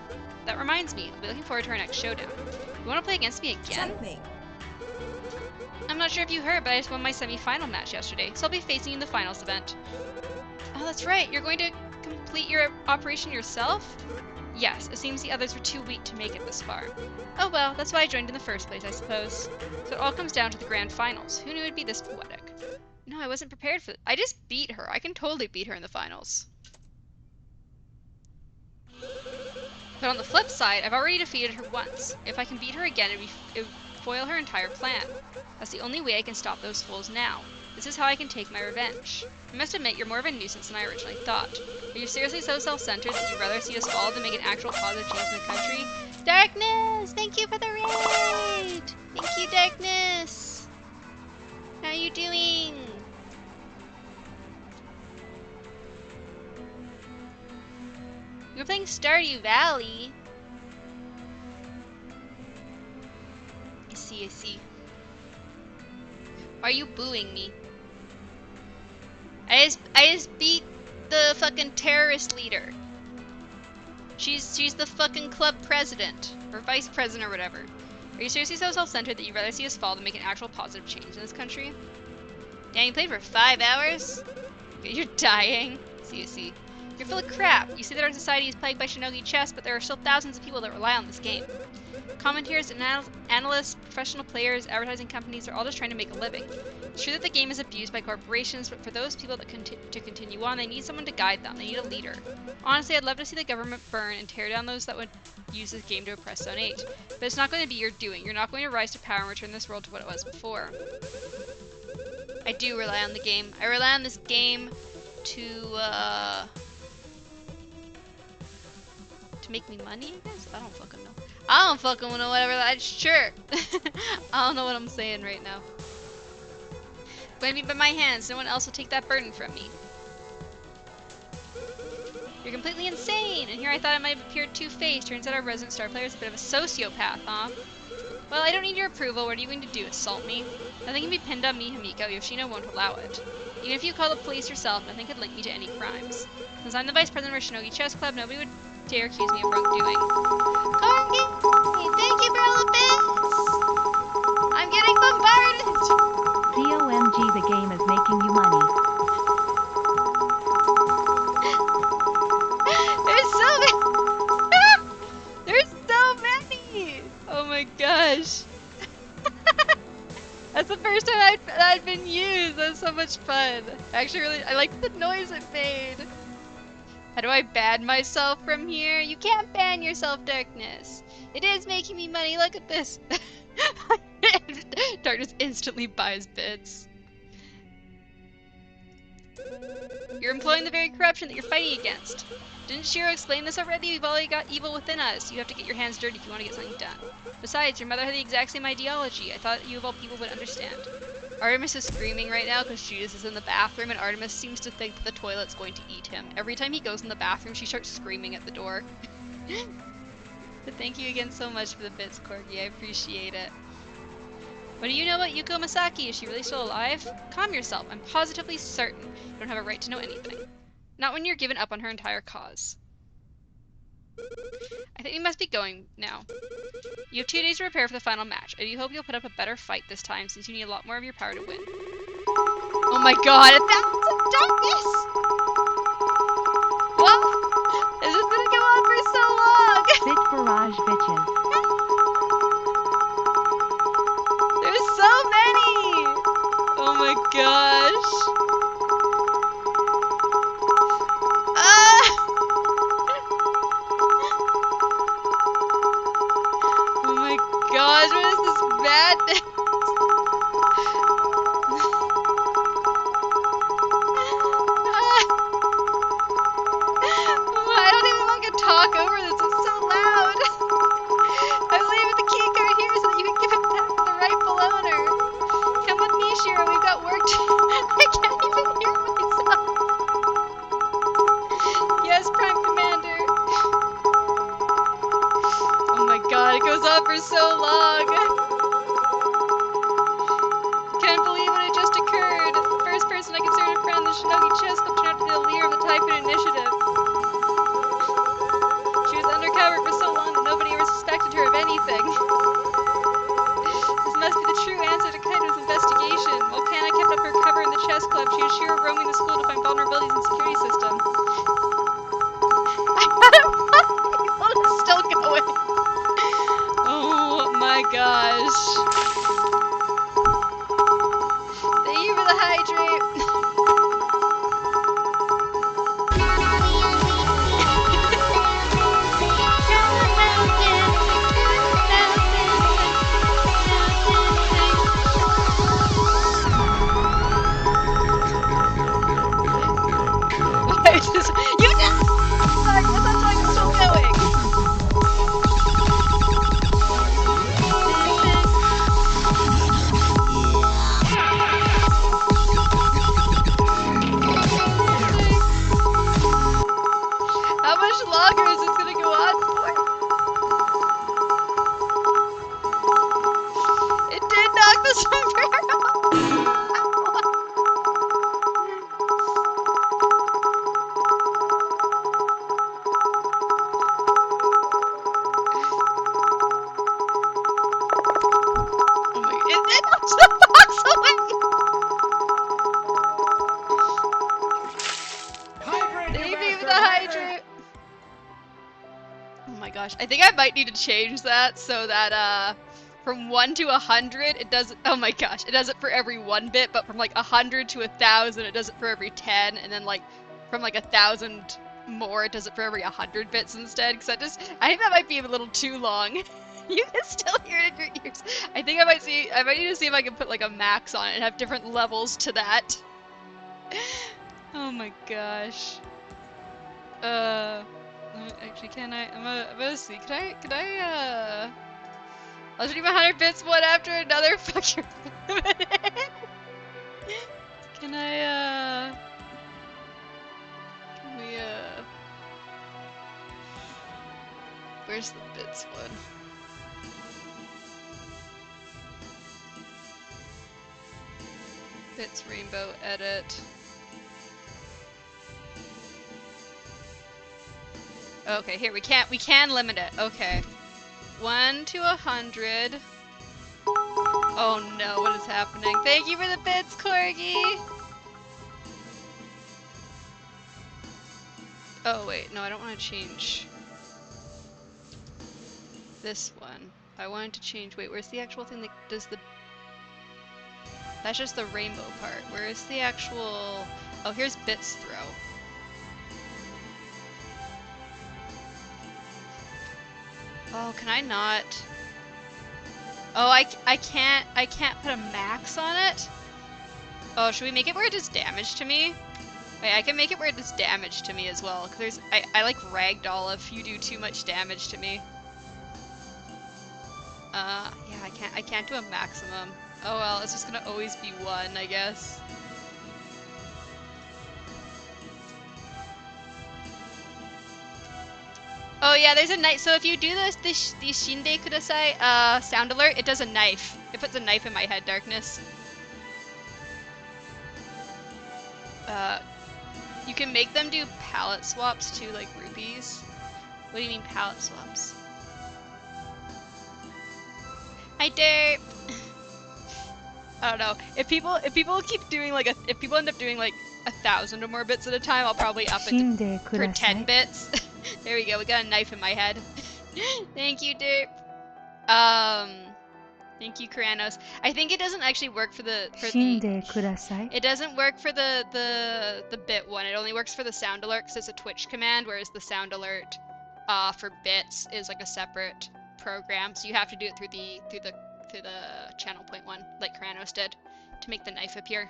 That reminds me, I'll be looking forward to our next showdown. You want to play against me again? Checkmate. I'm not sure if you heard, but I just won my semi-final match yesterday, so I'll be facing you in the finals event. Oh, that's right. You're going to complete your operation yourself? Yes, it seems the others were too weak to make it this far. Oh well, that's why I joined in the first place, I suppose. So it all comes down to the grand finals. Who knew it'd be this poetic? No, I wasn't prepared for it. I just beat her. I can totally beat her in the finals. But on the flip side, I've already defeated her once. If I can beat her again, it would foil her entire plan. That's the only way I can stop those fools now. This is how I can take my revenge. I must admit, you're more of a nuisance than I originally thought. Are you seriously so self-centered that you'd rather see us fall than make an actual positive change in the country? Darkness! Thank you for the raid! Thank you, Darkness! How are you doing? You're playing Stardew Valley. I see. Why are you booing me? I just beat the fucking terrorist leader. She's the fucking club president. Or vice president or whatever. Are you seriously so self-centered that you'd rather see us fall than make an actual positive change in this country? Damn, you played for 5 hours? You're dying. See. You're full of crap. You say that our society is plagued by shinogi chess, but there are still thousands of people that rely on this game. Commentators, analysts, professional players, advertising companies are all just trying to make a living. It's true that the game is abused by corporations, but for those people that to continue on, they need someone to guide them. They need a leader. Honestly, I'd love to see the government burn and tear down those that would use this game to oppress Zone 8. But it's not going to be your doing. You're not going to rise to power and return this world to what it was before. I do rely on the game. I rely on this game to make me money, I guess? I don't fucking know. I don't fucking know whatever that. Sure. I don't know what I'm saying right now. But I mean, by my hands, no one else will take that burden from me. You're completely insane! And here I thought I might have appeared two-faced. Turns out our resident star player is a bit of a sociopath, huh? Well, I don't need your approval. What are you going to do? Assault me? Nothing can be pinned on me, Himiko. Yoshino won't allow it. Even if you call the police yourself, nothing could link me to any crimes. Since I'm the vice president of our Shinogi Chess Club, nobody would dare accuse me of wrongdoing. Corgi! Thank you for all the bits! I'm getting bombarded! COMG, the game is making you money. There's so many! There's so many! Oh my gosh. That's the first time I'd been used. That's so much fun. Actually, I like the noise it made. How do I ban myself from here? You can't ban yourself, Darkness. It is making me money. Look at this. Darkness instantly buys bits. You're employing the very corruption that you're fighting against. Didn't Shiro explain this already? We've already got evil within us. You have to get your hands dirty if you want to get something done. Besides, your mother had the exact same ideology. I thought you of all people would understand. Artemis is screaming right now because Judas is in the bathroom, and Artemis seems to think that the toilet's going to eat him. Every time he goes in the bathroom, she starts screaming at the door. But thank you again so much for the bits, Corgi. I appreciate it. What do you know about Yuko Masaki? Is she really still alive? Calm yourself. I'm positively certain you don't have a right to know anything. Not when you're given up on her entire cause. I think we must be going now. You have 2 days to prepare for the final match. I do hope you'll put up a better fight this time, since you need a lot more of your power to win. Oh my god, 1,000 darkness! What? This is gonna go on for so long! Bit barrage, bitches. There's so many! Oh my gosh! madness. I don't even want to talk over this. It's so loud. I'm leaving the key card here so that you can give it back to the rightful owner. Come with me, Shiro. We've got work to. I can't even hear myself. Yes, Prime Commander. Oh my god, it goes on for so long. Can't believe what had just occurred. The first person I considered a friend, the Shinogi Chess Club, turned out to be the leader of the Typhoon Initiative. She was undercover for so long that nobody ever suspected her of anything. This must be the true answer to Kaido's investigation. While Kana kept up her cover in the chess club, she was Shiro roaming the school to find vulnerabilities in the security system. It's still going. Oh my gosh. Thank you for the hydrate. You know! Sorry, that's not why I'm still going. How much longer is this gonna go on for? It did knock the sombrero. Oh my! It knocked the box away. Thank you for the hydrate. Oh my gosh, I think I might need to change that so that from 1 to 100 it does it. Oh my gosh, it does it for every 1 bit, but from like 100 to 1,000 it does it for every 10, and then like from like 1,000 more it does it for every 100 bits instead. Because I think that might be a little too long. You can still hear it in your ears. I think I might need to see if I can put like a max on it and have different levels to that. Oh my gosh. Actually, can I? I'm gonna see. Can I, I'll stream 100 bits one after another. Fuck your Can I, can we, where's the bits one? Bits rainbow edit. Okay, here we can limit it. Okay. 1 to 100. Oh no, what is happening? Thank you for the bits, Corgi! Oh wait, no, I don't want to change this one. I wanted to change, wait, where's the actual thing that does the... That's just the rainbow part. Where is the actual... Oh, here's bits throw. Oh, can I not? Oh, I can't put a max on it? Oh, should we make it where it does damage to me? Wait, I can make it where it does damage to me as well. Cause I like ragdoll if you do too much damage to me. Yeah, I can't do a maximum. Oh well, it's just gonna always be 1, I guess. Oh yeah, there's a knife. So if you do the Shinde Kudasai sound alert, it does a knife. It puts a knife in my head, Darkness. You can make them do palette swaps too, like rupees. What do you mean palette swaps? Hi Derp! I don't know. If people keep doing like if people end up doing like 1,000 or more bits at a time, I'll probably up it for 10 bits. There we go, we got a knife in my head. Thank you, Derp. Thank you, Kuranos. I think it doesn't actually work for the it doesn't work for the bit one. It only works for the sound alert because it's a Twitch command, whereas the sound alert for bits is like a separate program. So you have to do it through the walk through the channel point one, like Kranos did, to make the knife appear.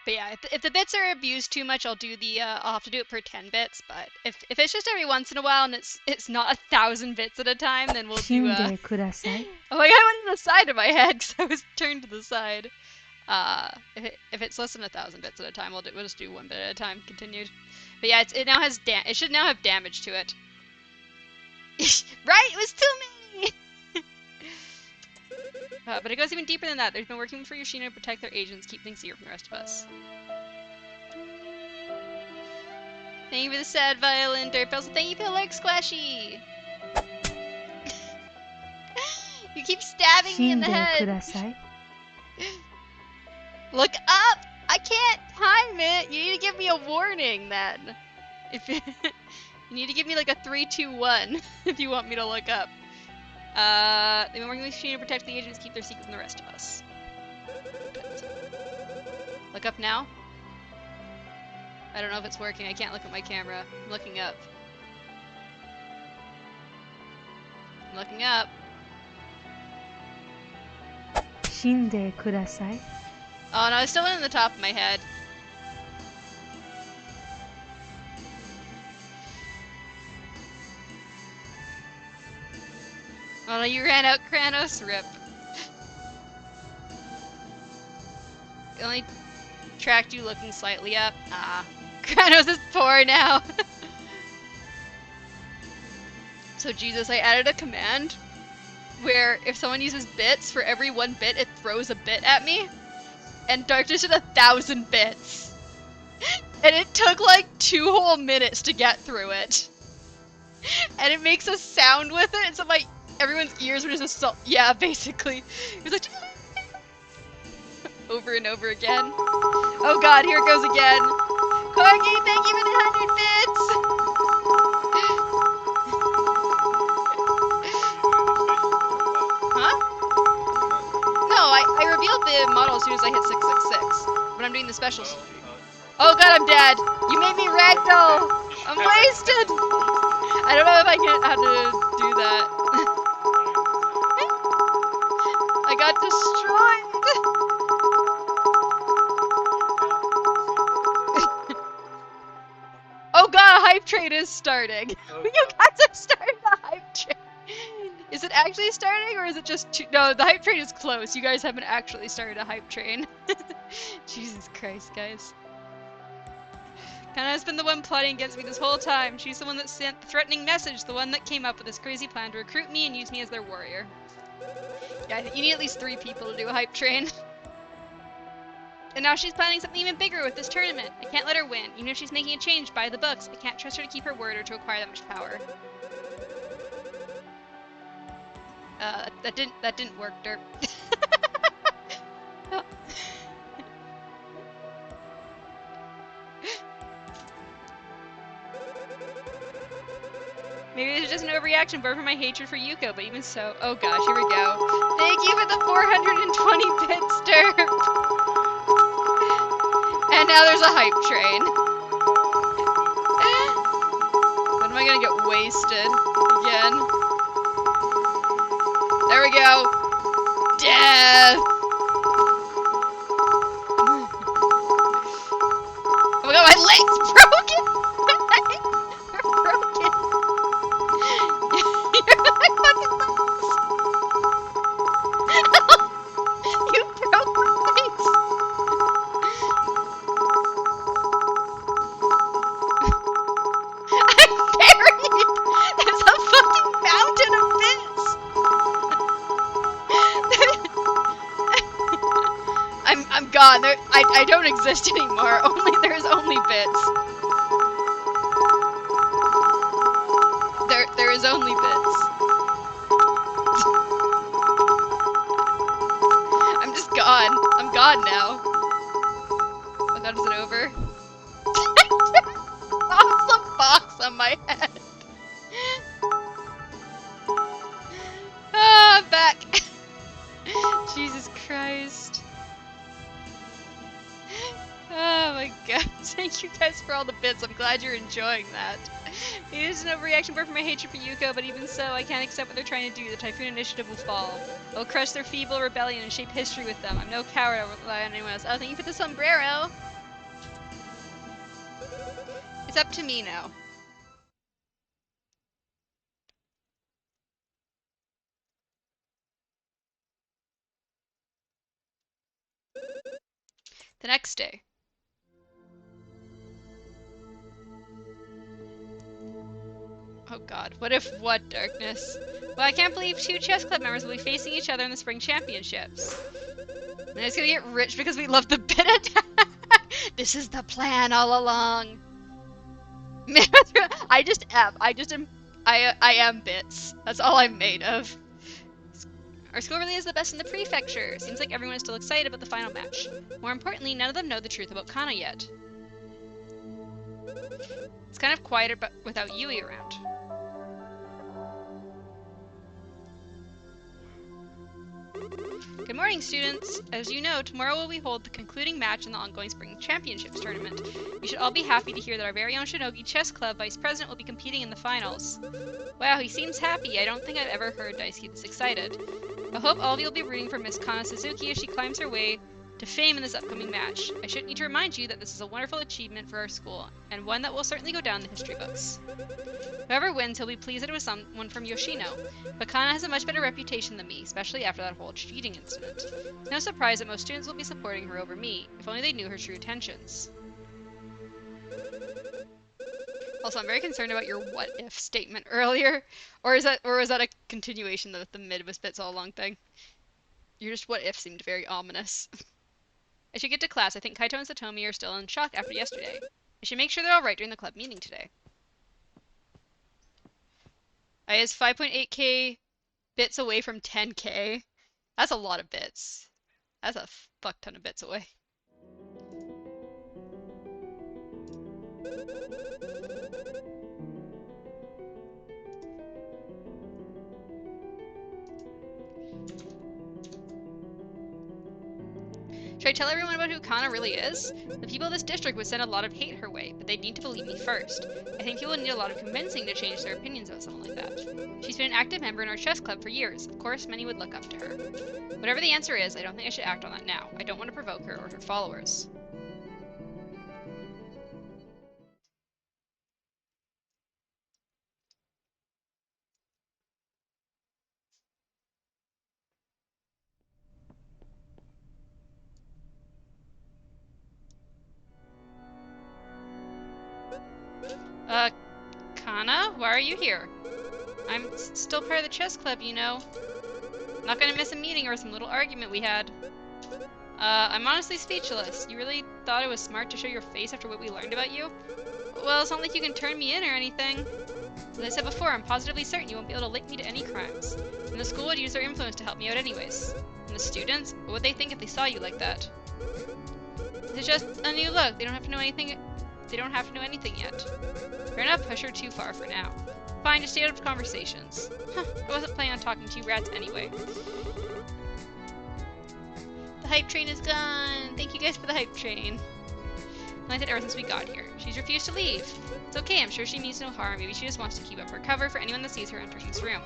But yeah, if the bits are abused too much, I'll do the I'll have to do it per 10 bits. But if it's just every once in a while and it's not 1,000 bits at a time, then we'll do. Oh my god, I went to the side of my head because I was turned to the side. If it's less than 1,000 bits at a time, we'll just do one bit at a time. Continued. But yeah, it now has it should now have damage to it. Right? It was still me. But it goes even deeper than that. They've been working for Yoshino to protect their agents, keep things secret from the rest of us. Thank you for the sad violin, Dirt Bells, and thank you for the leg squashy! You keep stabbing me in the head! Look up! I can't time it! You need to give me a warning then! If you need to give me like a 3, 2, 1 if you want me to look up. They've been working with Yoshino to protect the agents, keep their secret from the rest of us. Look up now? I don't know if it's working. I can't look at my camera. I'm looking up. I'm looking up. Shinde kudasai. Oh no, it's still in the top of my head. Oh no, you ran out, Kranos. Rip. It only tracked you looking slightly up. Ah. Kranos is poor now. So Jesus, I added a command where if someone uses bits, for every 1 bit it throws a bit at me. And Darkness did 1,000 bits. And it took like 2 whole minutes to get through it. And it makes a sound with it, and so everyone's ears were just yeah, basically. It was like over and over again. Oh god, here it goes again. Corgi, thank you for the 100 bits! Huh? No, I revealed the model as soon as I hit 666. But I'm doing the specials. Oh god, I'm dead! You made me ragdoll! I'm wasted! I don't know if I can how to do that. I got destroyed! Oh god, a hype train is starting! You guys are starting a hype train! Is it actually starting, or is it just no, the hype train is close. You guys haven't actually started a hype train. Jesus Christ, guys. Kana's been the one plotting against me this whole time. She's the one that sent the threatening message, the one that came up with this crazy plan to recruit me and use me as their warrior. Yeah, you need at least 3 people to do a hype train. And now she's planning something even bigger with this tournament. I can't let her win. Even if she's making a change by the books, I can't trust her to keep her word or to acquire that much power. That didn't work, Derp. Oh. Maybe it's just an overreaction born from my hatred for Yuko, but even so, oh gosh, here we go. Thank you for the 420 bits, Derp. And now there's a hype train. When am I gonna get wasted again? There we go. Death. Oh my god, my leg's broken. They're broken. You're my fucking legs. You broke my legs. I'm buried! There's a fucking mountain of bits! I'm gone. I don't exist anymore. There's only bits. There is only bits. I'm just gone. I'm gone now. Oh god, is it over? Box the box on my head. Ah, I'm back. Jesus Christ. Oh my god. Thank you guys for all the bits. I'm glad you're enjoying that. It is an overreaction for my hatred for Yuko, but even so, I can't accept what they're trying to do. The Typhoon Initiative will fall. I will crush their feeble rebellion and shape history with them. I'm no coward. I won't rely on anyone else. Oh, thank you for the sombrero. It's up to me now. The next day. Oh god, what if what, Darkness? Well, I can't believe 2 chess club members will be facing each other in the spring championships. And it's gonna get rich because we love the bit attack. This is the plan all along. I just am. I am bits. That's all I'm made of. Our school really is the best in the prefecture. Seems like everyone is still excited about the final match. More importantly, none of them know the truth about Kana yet. It's kind of quieter but without Yui around. Good morning, students. As you know, tomorrow will we hold the concluding match in the ongoing Spring Championships tournament. You should all be happy to hear that our very own Shinogi Chess Club Vice President will be competing in the finals. Wow, he seems happy. I don't think I've ever heard Daisuke this excited. I hope all of you will be rooting for Miss Kana Suzuki as she climbs her way to fame in this upcoming match. I shouldn't need to remind you that this is a wonderful achievement for our school, and one that will certainly go down in the history books. Whoever wins, he'll be pleased that it was someone from Yoshino, but Kana has a much better reputation than me, especially after that whole cheating incident. It's no surprise that most students will be supporting her over me, if only they knew her true intentions. Also, I'm very concerned about your what if statement earlier, or was that a continuation of the mid was bits all along thing? Your just what if seemed very ominous. I should get to class. I think Kaito and Satomi are still in shock after yesterday. I should make sure they're alright during the club meeting today. I is 5.8k bits away from 10k. That's a lot of bits. That's a fuck ton of bits away. Should I tell everyone about who Kana really is? The people of this district would send a lot of hate her way, but they'd need to believe me first. I think people would need a lot of convincing to change their opinions about someone like that. She's been an active member in our chess club for years. Of course, many would look up to her. Whatever the answer is, I don't think I should act on that now. I don't want to provoke her or her followers. Kana? Why are you here? I'm still part of the chess club, you know. I'm not gonna miss a meeting or some little argument we had. I'm honestly speechless. You really thought it was smart to show your face after what we learned about you? Well, it's not like you can turn me in or anything. As I said before, I'm positively certain you won't be able to link me to any crimes. And the school would use their influence to help me out anyways. And the students? What would they think if they saw you like that? It's just a new look. They don't have to know anything. They don't have to know anything yet. Fair enough, push her too far for now. Fine, just stay out of conversations. Huh, I wasn't planning on talking to you rats anyway. The hype train is gone! Thank you guys for the hype train. Like that ever since we got here. She's refused to leave. It's okay, I'm sure she means no harm. Maybe she just wants to keep up her cover for anyone that sees her entering this room.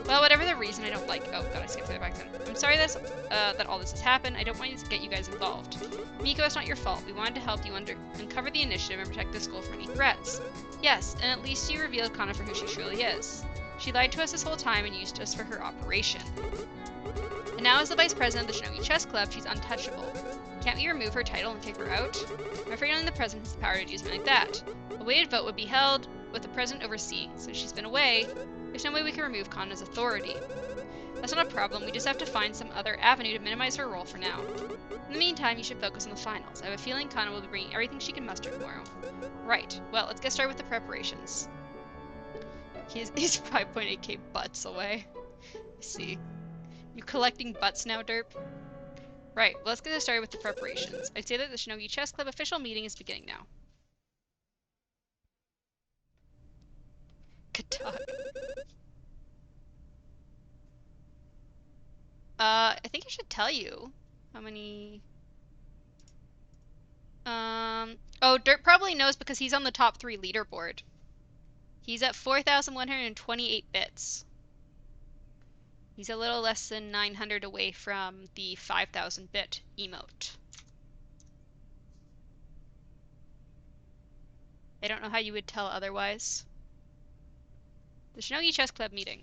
Well, whatever the reason, I don't like— oh god, I skipped that back then. I'm sorry that all this has happened. I don't want to get you guys involved. Miko, it's not your fault. We wanted to help you uncover the initiative and protect the school from any threats. Yes, and at least you revealed Kana for who she truly is. She lied to us this whole time and used us for her operation. And now as the vice president of the Shinogi Chess Club, she's untouchable. Can't we remove her title and kick her out? I'm afraid only the president has the power to do something like that. A weighted vote would be held with the president overseeing. Since she's been away, there's no way we can remove Kana's authority. That's not a problem, we just have to find some other avenue to minimize her role for now. In the meantime, you should focus on the finals. I have a feeling Kana will be bringing everything she can muster tomorrow. Right, well, let's get started with the preparations. He's 5.8k butts away. Let's see. You collecting butts now, derp? Right, well, let's get started with the preparations. I'd say that the Shinogi Chess Club official meeting is beginning now. Katak. I think I should tell you how many... Oh, Dirt probably knows because he's on the top 3 leaderboard. He's at 4,128 bits. He's a little less than 900 away from the 5,000 bit emote. I don't know how you would tell otherwise. The Shinogi Chess Club meeting.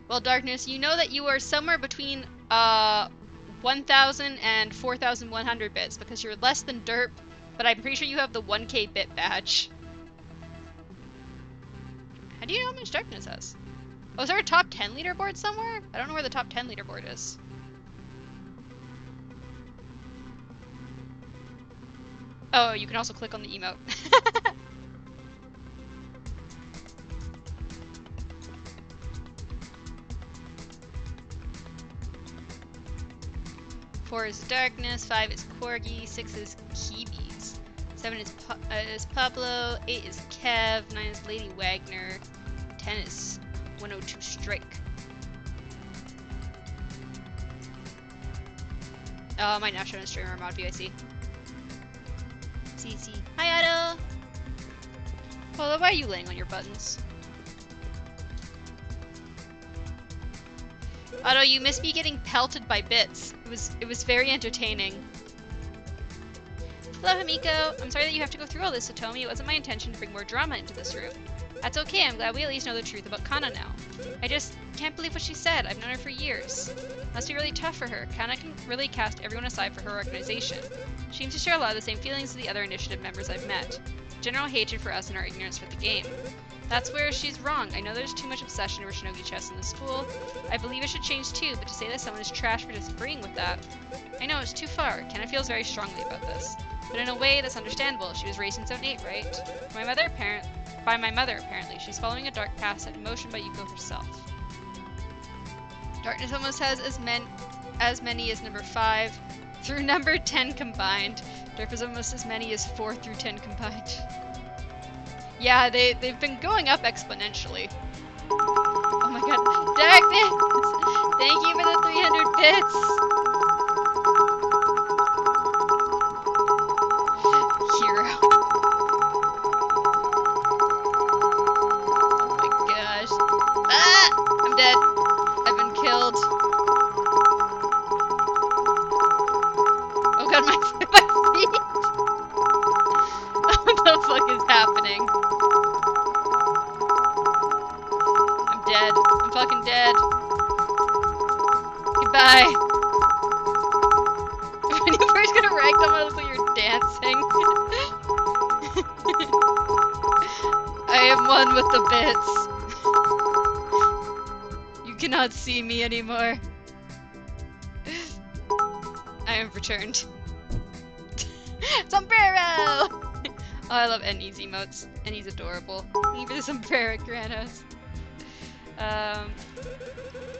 Well, Darkness, you know that you are somewhere between 1,000 and 4,100 bits because you're less than Derp, but I'm pretty sure you have the 1k bit badge. How do you know how much Darkness has? Oh, is there a top 10 leaderboard somewhere? I don't know where the top 10 leaderboard is. Oh, you can also click on the emote. 4 is Darkness, 5 is Corgi, 6 is Kibi's, 7 is Pablo, 8 is Kev, 9 is Lady Wagner, 10 is 102 Strike. Oh, I might not show in streamer mod view, I see. See. Hi, Otto! Paula, why are you laying on your buttons? Otto, you missed me getting pelted by bits. It was very entertaining. Hello, Hamiko. I'm sorry that you have to go through all this, Satomi. It wasn't my intention to bring more drama into this room. That's okay, I'm glad we at least know the truth about Kana now. I just can't believe what she said. I've known her for years. Must be really tough for her. Kana can really cast everyone aside for her organization. She seems to share a lot of the same feelings as the other initiative members I've met. General hatred for us and our ignorance for the game. That's where she's wrong. I know there's too much obsession over Shinogi chess in the school. I believe it should change too, but to say that someone is trash for disagreeing with that, I know it's too far. Kana feels very strongly about this. But in a way, that's understandable. She was raised in Zone 8, right? By my mother, apparently. She's following a dark path set in motion by Yuko herself. Darkness almost has as many as number 5 through number 10 combined. Derp is almost as many as 4 through 10 combined. Yeah, they've been going up exponentially. Oh my god. Darkness! Thank you for the 300 bits! Hero. Oh my gosh. Ah! I'm dead. I've been killed. Oh god, my feet! What the fuck is happening? I'm dead. I'm fucking dead. Goodbye. When you first get a ragdoll, it looks like you're dancing. I am one with the bits. You cannot see me anymore. I have returned. Sombrero! Oh, I love Ennie's emotes. Ennie's adorable. Thank you for the sombrero, Granos. I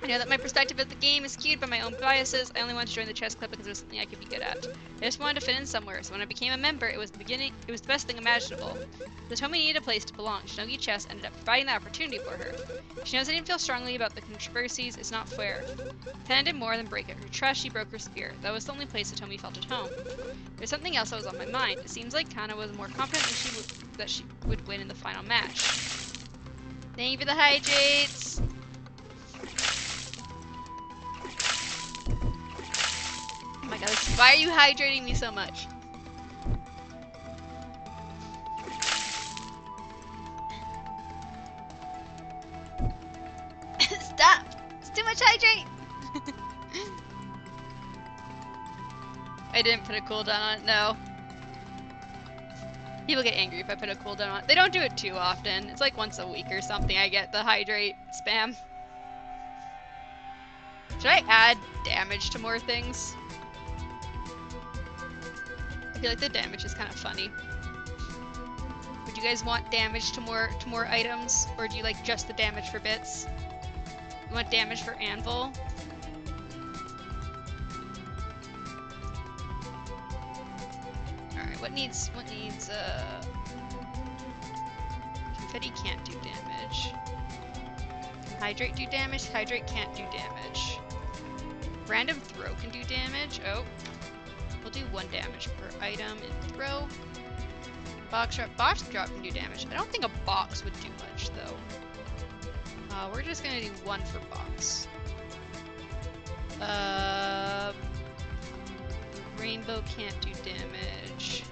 know that my perspective of the game is skewed by my own biases. I only wanted to join the chess club because it was something I could be good at. I just wanted to fit in somewhere, so when I became a member, it was the best thing imaginable. The Tomi needed a place to belong. Shinogi Chess ended up providing that opportunity for her. She knows I didn't feel strongly about the controversies. It's not fair. Kana did more than break it. Her trust, she broke her spirit. That was the only place that Tomi felt at home. There's something else that was on my mind. It seems like Kana was more confident that she would win in the final match. Thank you for the hydrates! Oh my god, why are you hydrating me so much? Stop! It's too much hydrate! I didn't put a cooldown on it, no. People get angry if I put a cooldown on it. They don't do it too often. It's like once a week or something I get the hydrate spam. Should I add damage to more things? I feel like the damage is kind of funny. Would you guys want damage to more items, or do you like just the damage for bits? You want damage for anvil? Alright, what needs confetti can't do damage. Hydrate do damage? Hydrate can't do damage. Random throw can do damage. Oh. We'll do 1 damage per item in throw. Box drop can do damage. I don't think a box would do much though. We're just gonna do 1 for box. Rainbow can't do damage.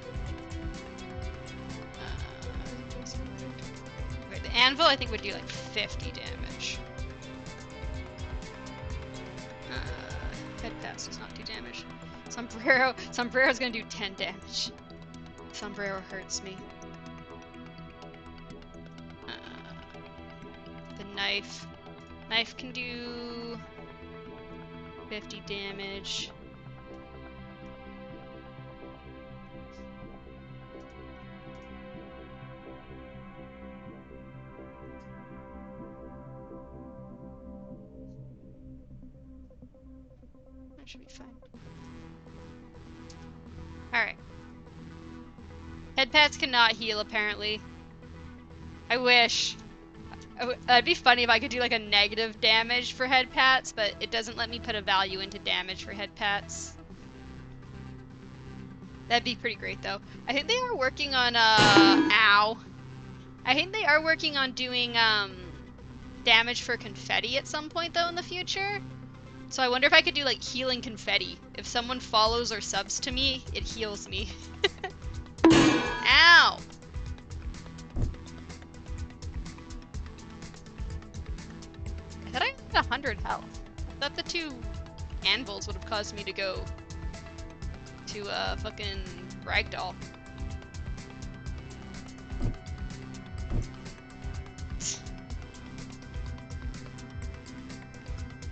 Okay, the anvil I think would do like 50 damage. Head pass does not do damage. Sombrero's gonna do 10 damage. Sombrero hurts me. The knife. Knife can do 50 damage. That should be fine. Alright. Head pats cannot heal, apparently. I wish. That'd be funny if I could do like a negative damage for head pats, but it doesn't let me put a value into damage for head pats. That'd be pretty great though. I think they are working on ow. I think they are working on doing damage for confetti at some point though in the future. So I wonder if I could do like healing confetti. If someone follows or subs to me, it heals me. Ow! I thought I had 100 health. I thought the 2 anvils would have caused me to go to fucking ragdoll.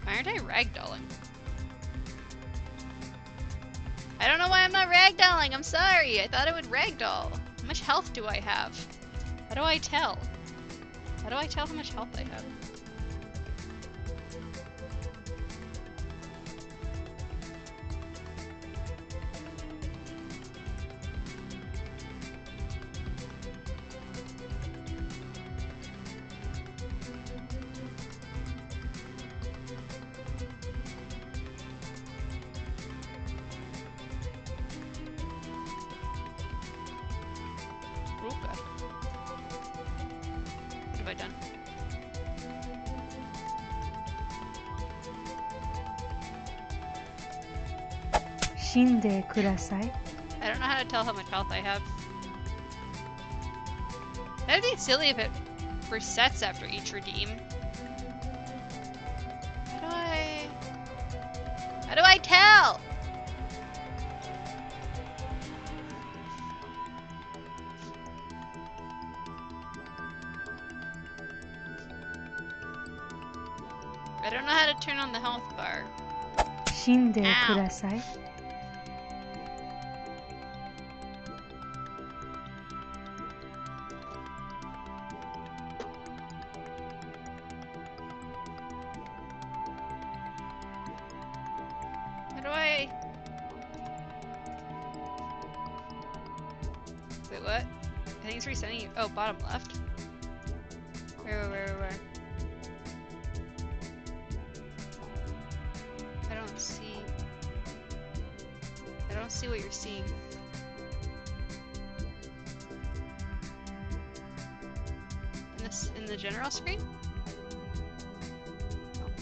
Why aren't I ragdolling? I don't know why I'm not ragdolling, I'm sorry. I thought I would ragdoll. How much health do I have? How do I tell? How do I tell how much health I have? Shinde kudasai. I don't know how to tell how much health I have. That'd be silly if it resets after each redeem. How do I tell? I don't know how to turn on the health bar. Shinde kudasai. How do I... Wait, what? I think it's resetting you. Oh, bottom left. Where? I don't see what you're seeing. In the general screen? Oh, okay.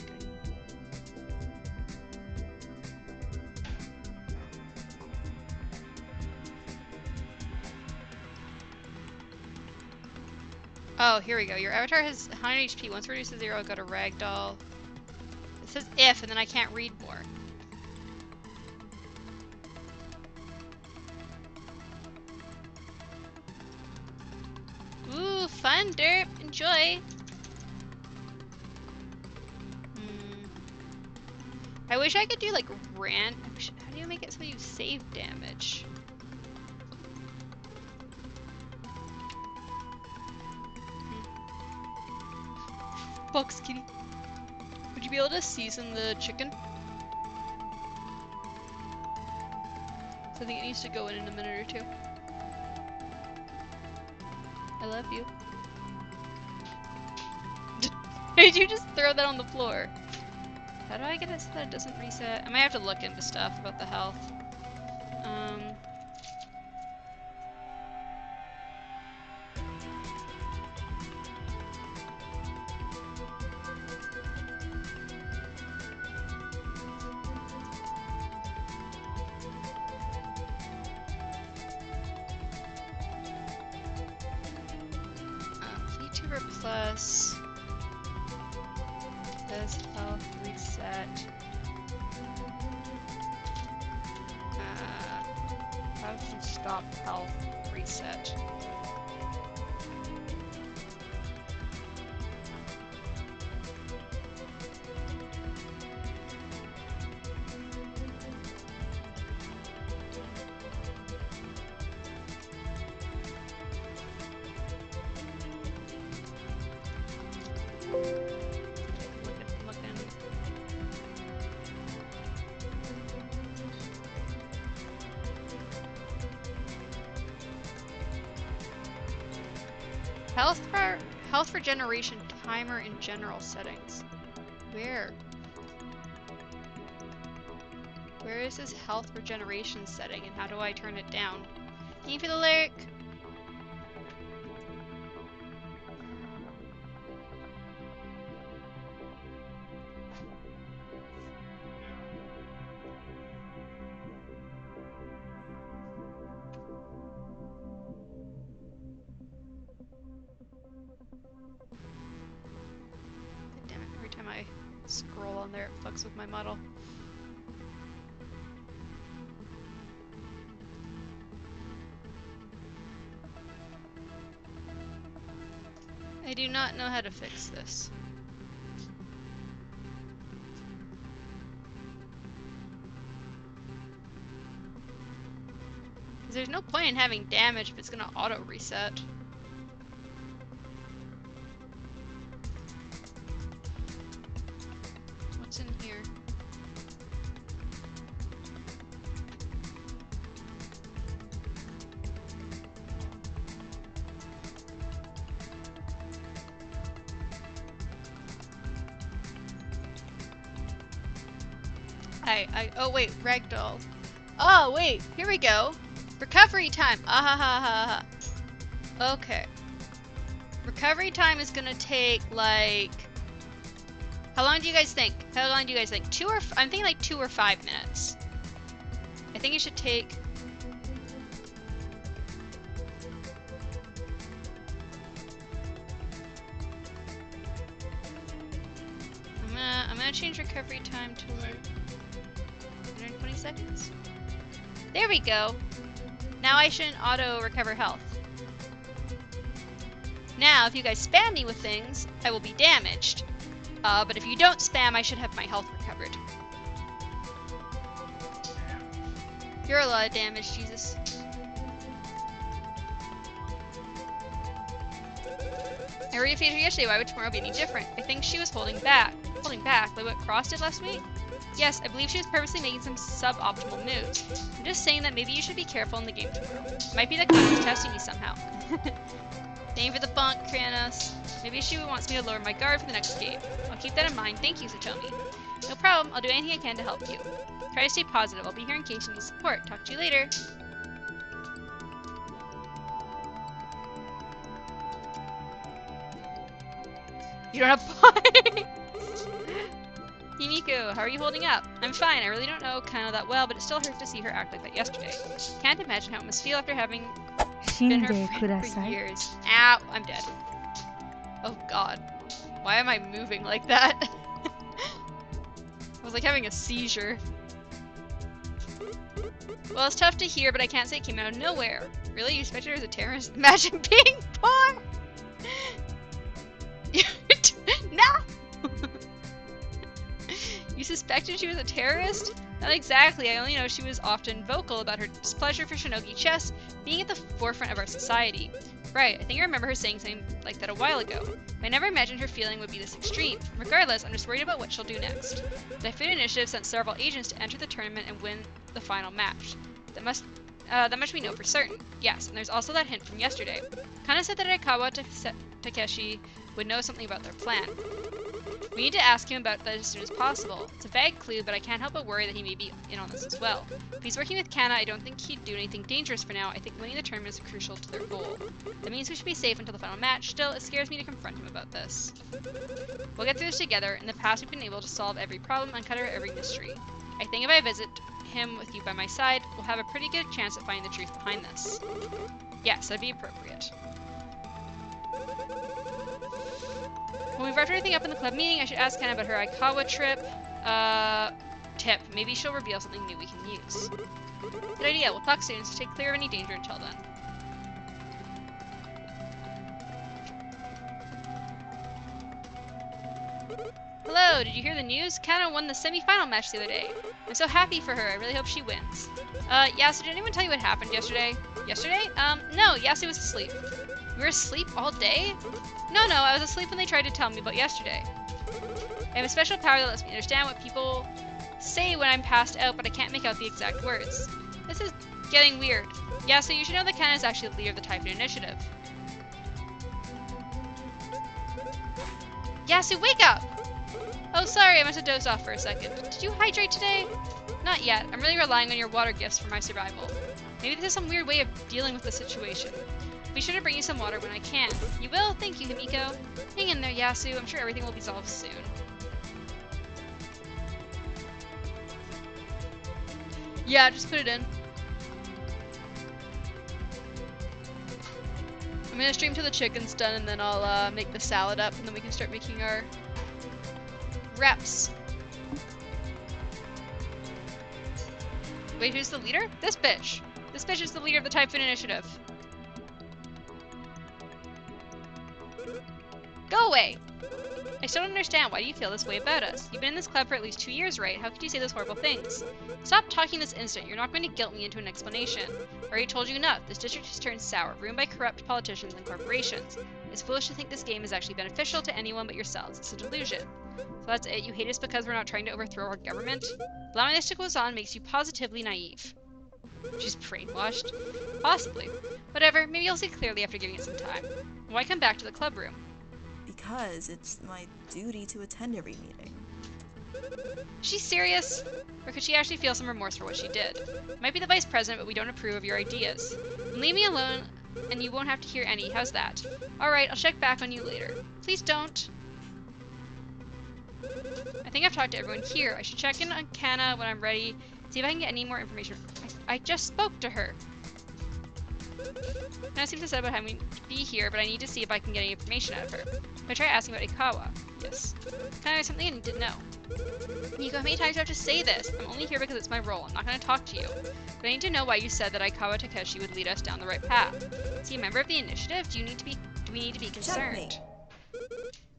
Oh, here we go. Your avatar has 100 HP. Once reduced to 0, go to ragdoll. It says if, and then I can't read more. Ooh, fun derp. Enjoy. I wish I could do like how do you make it so you save damage? Box kitty. Would you be able to season the chicken? So I think it needs to go in a minute or two. I love you. Did you just throw that on the floor? How do I get it so that it doesn't reset? I might have to look into stuff about the health. VTuber Plus does health reset. How to stop health reset. Looking. Health regeneration timer in general settings. Where? Where is this health regeneration setting and how do I turn it down? Thank you for the lyric. Damn it, every time I scroll on there it fucks with my model. I do not know how to fix this. There's no point in having damage if it's gonna auto reset. What's in here? Oh wait, ragdoll. Oh wait, here we go. Recovery time. Ah ha ha ha ha. Okay. Recovery time is gonna take like. How long do you guys think? How long do you guys think? I'm thinking like 2 or 5 minutes. I think it should take. I'm gonna change recovery time to like 120 seconds. There we go. Now I shouldn't auto recover health. Now, if you guys spam me with things, I will be damaged. But if you don't spam, I should have my health recovered. You're a lot of damage, Jesus. I already featured her yesterday. Why would tomorrow be any different? I think she was holding back. Like what Cross did last week? Yes, I believe she was purposely making some suboptimal moves. I'm just saying that maybe you should be careful in the game tomorrow. It might be that God is testing you somehow. Thank you for the bunk, Kranos. Maybe she wants me to lower my guard for the next game. I'll keep that in mind. Thank you, Satomi. No problem. I'll do anything I can to help you. Try to stay positive. I'll be here in case you need support. Talk to you later. You don't have points! Himiko, how are you holding up? I'm fine. I really don't know Kano that well, but it still hurts to see her act like that yesterday. Can't imagine how it must feel after having been her friend for years. Ow! I'm dead. Oh god. Why am I moving like that? I was like having a seizure. Well, it's tough to hear, but I can't say it came out of nowhere. Really? You suspected her as a terrorist? Imagine being poor! No! You suspected she was a terrorist? Not exactly. I only know she was often vocal about her displeasure for Shinogi chess being at the forefront of our society. Right, I think I remember her saying something like that a while ago. But I never imagined her feeling would be this extreme. Regardless, I'm just worried about what she'll do next. The Typhoon Initiative sent several agents to enter the tournament and win the final match. That much we know for certain. Yes, and there's also that hint from yesterday. Kana said that Aikawa Takeshi would know something about their plan. We need to ask him about that as soon as possible. It's a vague clue, but I can't help but worry that he may be in on this as well. If he's working with Kana, I don't think he'd do anything dangerous for now. I think winning the tournament is crucial to their goal. That means we should be safe until the final match. Still, it scares me to confront him about this. We'll get through this together. In the past, we've been able to solve every problem, uncover every mystery. I think if I visit him with you by my side, we'll have a pretty good chance at finding the truth behind this. Yes, that'd be appropriate. When we've wrapped everything up in the club meeting, I should ask Kana about her Aikawa trip. Tip. Maybe she'll reveal something new we can use. Good idea. We'll talk soon, so stay clear of any danger until then. Hello, did you hear the news? Kana won the semi-final match the other day. I'm so happy for her. I really hope she wins. Yasu, did anyone tell you what happened yesterday? Yesterday? No, Yasu was asleep. You were asleep all day? No, I was asleep when they tried to tell me about yesterday. I have a special power that lets me understand what people say when I'm passed out, but I can't make out the exact words. This is getting weird. Yasu, you should know that Kana is actually the leader of the Typhoon Initiative. Yasu, wake up! Oh, sorry, I must have dozed off for a second. Did you hydrate today? Not yet. I'm really relying on your water gifts for my survival. Maybe this is some weird way of dealing with the situation. I'll be sure to bring you some water when I can. You will? Thank you, Himiko. Hang in there, Yasu. I'm sure everything will be solved soon. Yeah, just put it in. I'm gonna stream till the chicken's done, and then I'll make the salad up, and then we can start making our reps. Wait, who's the leader? This bitch! This bitch is the leader of the Typhoon Initiative. Go away! I still don't understand. Why do you feel this way about us? You've been in this club for at least 2 years, right? How could you say those horrible things? Stop talking this instant. You're not going to guilt me into an explanation. I already told you enough. This district has turned sour, ruined by corrupt politicians and corporations. It's foolish to think this game is actually beneficial to anyone but yourselves. It's a delusion. So that's it. You hate us because we're not trying to overthrow our government? Allowing this to go on makes you positively naive. She's brainwashed? Possibly. Whatever. Maybe you'll see clearly after giving it some time. Why come back to the club room? Because it's my duty to attend every meeting. Is she serious? Or could she actually feel some remorse for what she did? Might be the vice president, but we don't approve of your ideas. And leave me alone, and you won't have to hear any. How's that? Alright, I'll check back on you later. Please don't. I think I've talked to everyone here. I should check in on Kana when I'm ready, see if I can get any more information. I just spoke to her. Kana seems upset about having to be here, but I need to see if I can get any information out of her. I try asking about Aikawa. Yes. Kana, there's something I need to know. Nico, how many times do I have to say this? I'm only here because it's my role. I'm not going to talk to you. But I need to know why you said that Aikawa Takeshi would lead us down the right path. Is he a member of the initiative? Do we need to be concerned?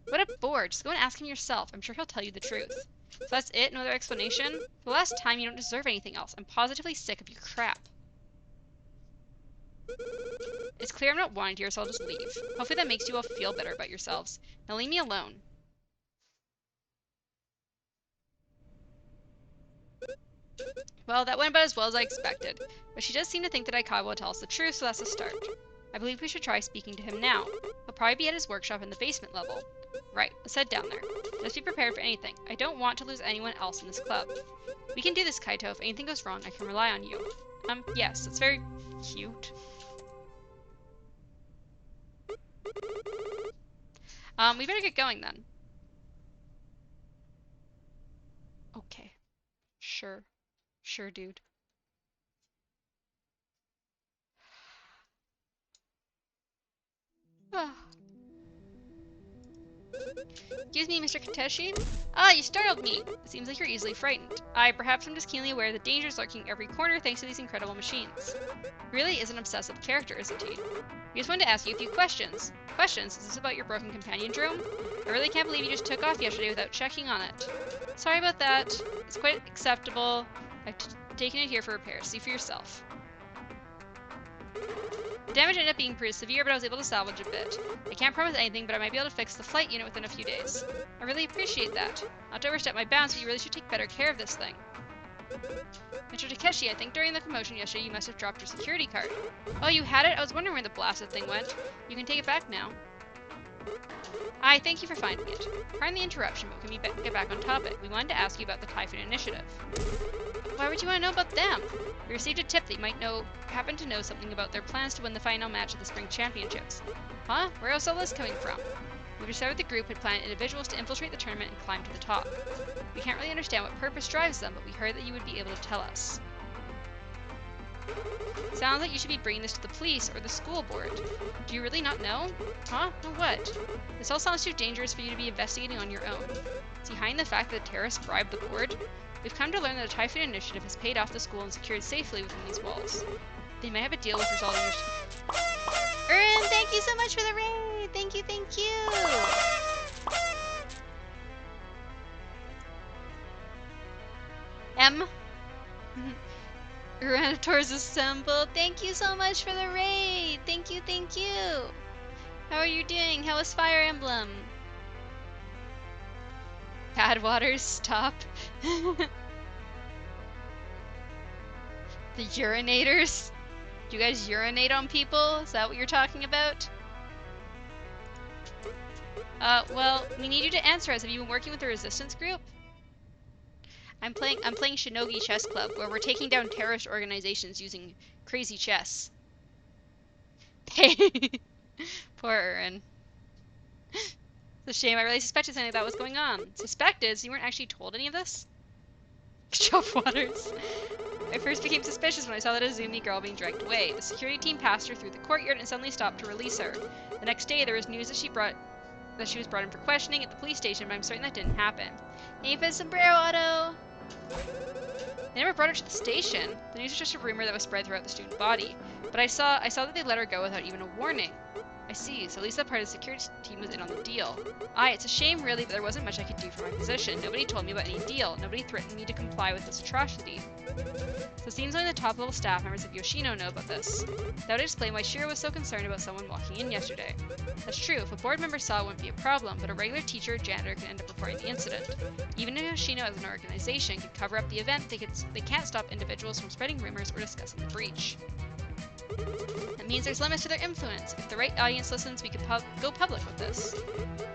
What a bore. Just go and ask him yourself. I'm sure he'll tell you the truth. So that's it? No other explanation? For the last time, you don't deserve anything else. I'm positively sick of your crap. It's clear I'm not wanted here, so I'll just leave. Hopefully that makes you all feel better about yourselves. Now leave me alone. Well, that went about as well as I expected, but she does seem to think that Aikawa will tell us the truth, so that's a start. I believe we should try speaking to him now. He'll probably be at his workshop in the basement level. Right, let's head down there. Just be prepared for anything. I don't want to lose anyone else in this club. We can do this, Kaito. If anything goes wrong, I can rely on you. Yes, it's very cute. We better get going then. Okay. Sure. Sure, dude. Excuse me, Mr. Kateshi? Ah, you startled me! It seems like you're easily frightened. Perhaps I'm just keenly aware that dangers lurking every corner thanks to these incredible machines. He really is an obsessive character, isn't he? We just wanted to ask you a few questions. Questions? Is this about your broken companion drone? I really can't believe you just took off yesterday without checking on it. Sorry about that. It's quite acceptable. I've taken it here for repairs. See for yourself. The damage ended up being pretty severe, but I was able to salvage a bit. I can't promise anything, but I might be able to fix the flight unit within a few days. I really appreciate that. Not to overstep my bounds, but you really should take better care of this thing. Mr. Takeshi, I think during the commotion yesterday you must have dropped your security card. Oh, you had it? I was wondering where the blasted thing went. You can take it back now. Hi, thank you for finding it. Pardon the interruption, but can we get back on topic? We wanted to ask you about the Typhoon Initiative. Why would you want to know about them? We received a tip that you might happen to know something about their plans to win the final match of the Spring Championships. Huh? Where else is all this coming from? We discovered the group had planned individuals to infiltrate the tournament and climb to the top. We can't really understand what purpose drives them, but we heard that you would be able to tell us. Sounds like you should be bringing this to the police or the school board. Do you really not know? Huh? No what? This all sounds too dangerous for you to be investigating on your own. Is behind the fact that the terrorists bribed the board? We've come to learn that the Typhoon Initiative has paid off the school and secured safely within these walls. They may have a deal with resolving your... Erin, thank you so much for the raid! Thank you, thank you! M? Uranators assembled. Thank you so much for the raid! Thank you, thank you! How are you doing? How was Fire Emblem? Bad waters, stop. The urinators? Do you guys urinate on people? Is that what you're talking about? Well, we need you to answer us. Have you been working with the resistance group? I'm playing Shinogi Chess Club, where we're taking down terrorist organizations using crazy chess. Poor Urin. It's a shame. I really suspected something like that was going on. Suspected? So you weren't actually told any of this? Chop waters. I first became suspicious when I saw that Azumi girl being dragged away. The security team passed her through the courtyard and suddenly stopped to release her. The next day, there was news that she was brought in for questioning at the police station, but I'm certain that didn't happen. Thank you for the sombrero, Otto! They never brought her to the station. The news was just a rumor that was spread throughout the student body. But I saw that they let her go without even a warning. I see, so at least that part of the security team was in on the deal. Aye, it's a shame really, but there wasn't much I could do for my position. Nobody told me about any deal. Nobody threatened me to comply with this atrocity. So it seems only the top-level staff members of Yoshino know about this. That would explain why Shiro was so concerned about someone walking in yesterday. That's true, if a board member saw it wouldn't be a problem, but a regular teacher or janitor can end up reporting the incident. Even if Yoshino as an organization could cover up the event, they can't stop individuals from spreading rumors or discussing the breach. That means there's limits to their influence. If the right audience listens, we could go public with this.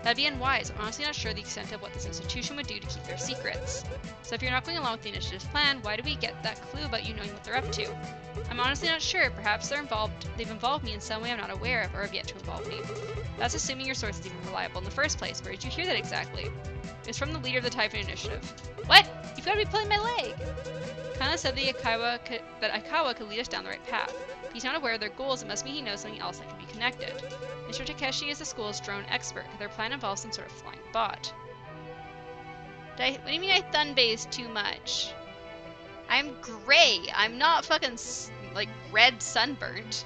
That'd be unwise. I'm honestly not sure the extent of what this institution would do to keep their secrets. So if you're not going along with the initiative's plan, why do we get that clue about you knowing what they're up to? I'm honestly not sure. Perhaps they've involved me in some way I'm not aware of or have yet to involve me. That's assuming your source is even reliable in the first place. Where did you hear that exactly? It's from the leader of the Typhoon Initiative. What? You've got to be pulling my leg! Kana said that Aikawa could lead us down the right path. If he's not aware of their goals, it must mean he knows something else that can be connected. Mr. Takeshi is the school's drone expert. Could their plan involve some sort of flying bot? What do you mean I thun-based too much? I'm gray. I'm not fucking, like, red sunburnt.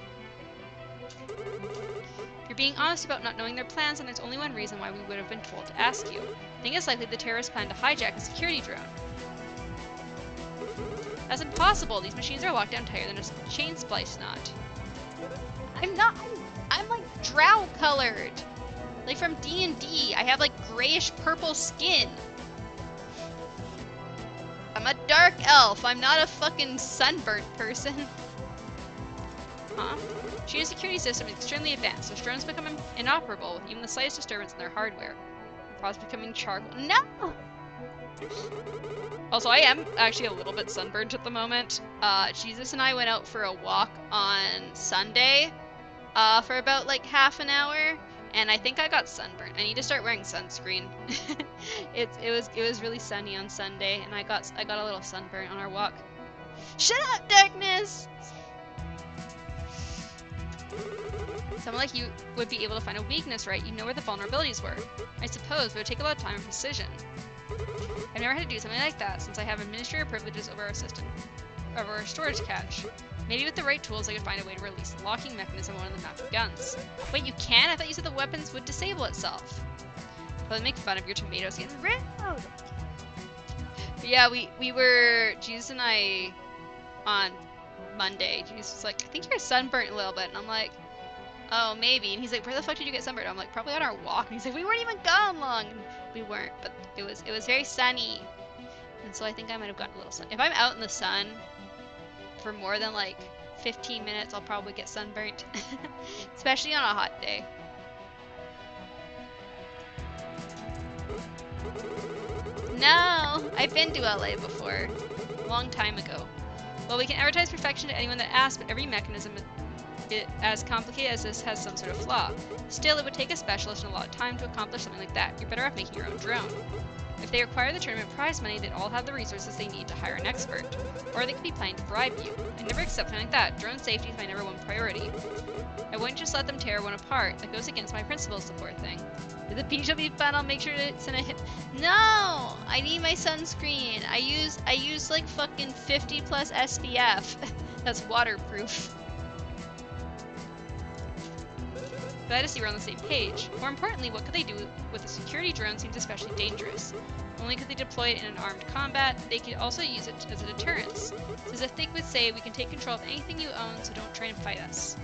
If you're being honest about not knowing their plans, then there's only one reason why we would have been told to ask you. I think it's likely the terrorists plan to hijack a security drone. That's impossible. These machines are locked down tighter than a chain splice knot. I'm like drow colored. Like from D&D. I have like grayish purple skin. I'm a dark elf. I'm not a fucking sunburnt person. Huh? Shino's security system is extremely advanced, so drones become inoperable with even the slightest disturbance in their hardware. The product's becoming charcoal. No! Also, I am actually a little bit sunburned at the moment. Jesus and I went out for a walk on Sunday for about like half an hour, and I think I got sunburned. I need to start wearing sunscreen. It was really sunny on Sunday, and I got a little sunburn on our walk. Shut up, darkness! Someone like you would be able to find a weakness, right? You know where the vulnerabilities were. I suppose, but it would take a lot of time and precision. I've never had to do something like that since I have administrator privileges over our storage cache. Maybe with the right tools I could find a way to release the locking mechanism on one of the map of guns. Wait, you can? I thought you said the weapons would disable itself. Probably make fun of your tomatoes getting rude. But yeah, we were, Jesus and I, on Monday, Jesus was like, I think you're sunburnt a little bit, and I'm like, oh, maybe. And he's like, where the fuck did you get sunburned? I'm like, probably on our walk. And he's like, we weren't even gone long. And we weren't, but it was very sunny. And so I think I might have gotten a little sun. If I'm out in the sun for more than like 15 minutes, I'll probably get sunburnt. Especially on a hot day. No! I've been to LA before. A long time ago. Well, we can advertise perfection to anyone that asks, but every mechanism, as complicated as this, has some sort of flaw. Still, it would take a specialist and a lot of time to accomplish something like that. You're better off making your own drone. If they require the tournament prize money, they'd all have the resources they need to hire an expert. Or they could be planning to bribe you. I never accept something like that. Drone safety is my number one priority. I wouldn't just let them tear one apart. That goes against my principles, the poor thing. If the peach will be fun, I'll make sure to send a hit. No! I need my sunscreen. I use like fucking 50 plus SPF. That's waterproof. Glad to see we're on the same page. More importantly, what could they do with a security drone seems especially dangerous. Only could they deploy it in an armed combat, they could also use it as a deterrence. It's as if they would say, we can take control of anything you own, so don't try and fight us.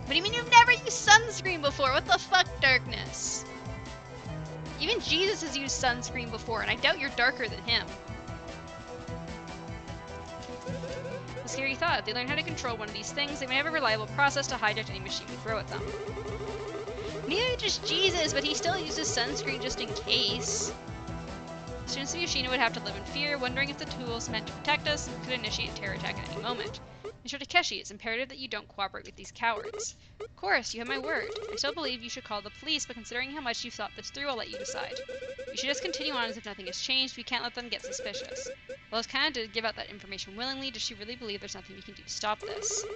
What do you mean you've never used sunscreen before? What the fuck, Darkness? Even Jesus has used sunscreen before, and I doubt you're darker than him. A scary thought. If they learn how to control one of these things, they may have a reliable process to hijack any machine we throw at them. Neither just Jesus, but he still uses sunscreen just in case. Students of Yoshino would have to live in fear, wondering if the tools meant to protect us could initiate a terror attack at any moment. Mr. Takeshi, it's imperative that you don't cooperate with these cowards. Of course, you have my word. I still believe you should call the police, but considering how much you've thought this through, I'll let you decide. You should just continue on as if nothing has changed. We can't let them get suspicious. Well, Kana did give out that information willingly. Does she really believe there's nothing we can do to stop this?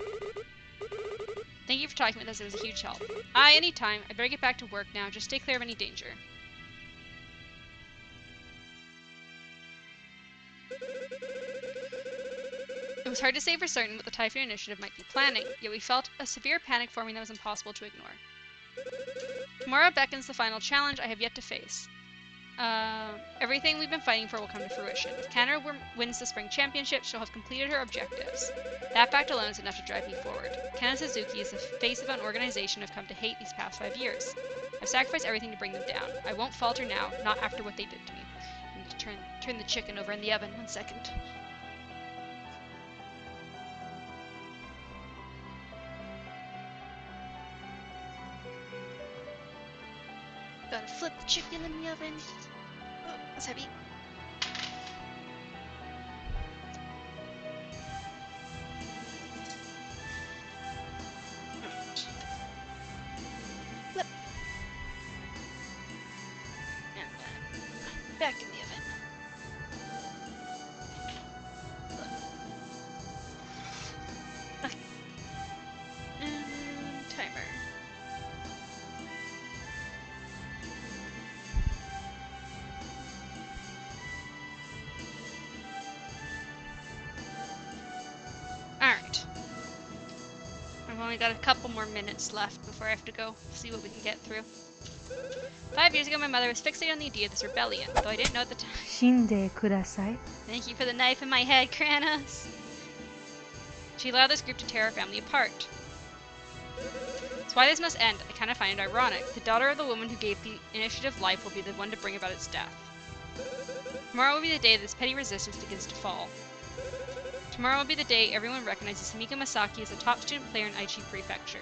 Thank you for talking with us. It was a huge help. Anytime. I better get back to work now. Just stay clear of any danger. It was hard to say for certain what the Typhoon initiative might be planning, yet we felt a severe panic forming that was impossible to ignore. Tomorrow beckons the final challenge I have yet to face. Everything we've been fighting for will come to fruition. If Kanna wins the spring championship, she'll have completed her objectives. That fact alone is enough to drive me forward. Kanna Suzuki is the face of an organization I've come to hate these past 5 years. I've sacrificed everything to bring them down. I won't falter now, not after what they did to me. I need to turn the chicken over in the oven. 1 second. Gotta flip the chicken in the oven. Oh, that's heavy. Flip. And then back in the oven. Okay. And timer. Alright. I've only got a couple more minutes left before I have to go see what we can get through. 5 years ago, my mother was fixated on the idea of this rebellion, though I didn't know at the time. 死んでください Thank you for the knife in my head, Kranos. She allowed this group to tear our family apart. That's why this must end. I kind of find it ironic. The daughter of the woman who gave the initiative life will be the one to bring about its death. Tomorrow will be the day this petty resistance begins to fall. Tomorrow will be the day everyone recognizes Himiko Masaki as a top student player in Aichi Prefecture.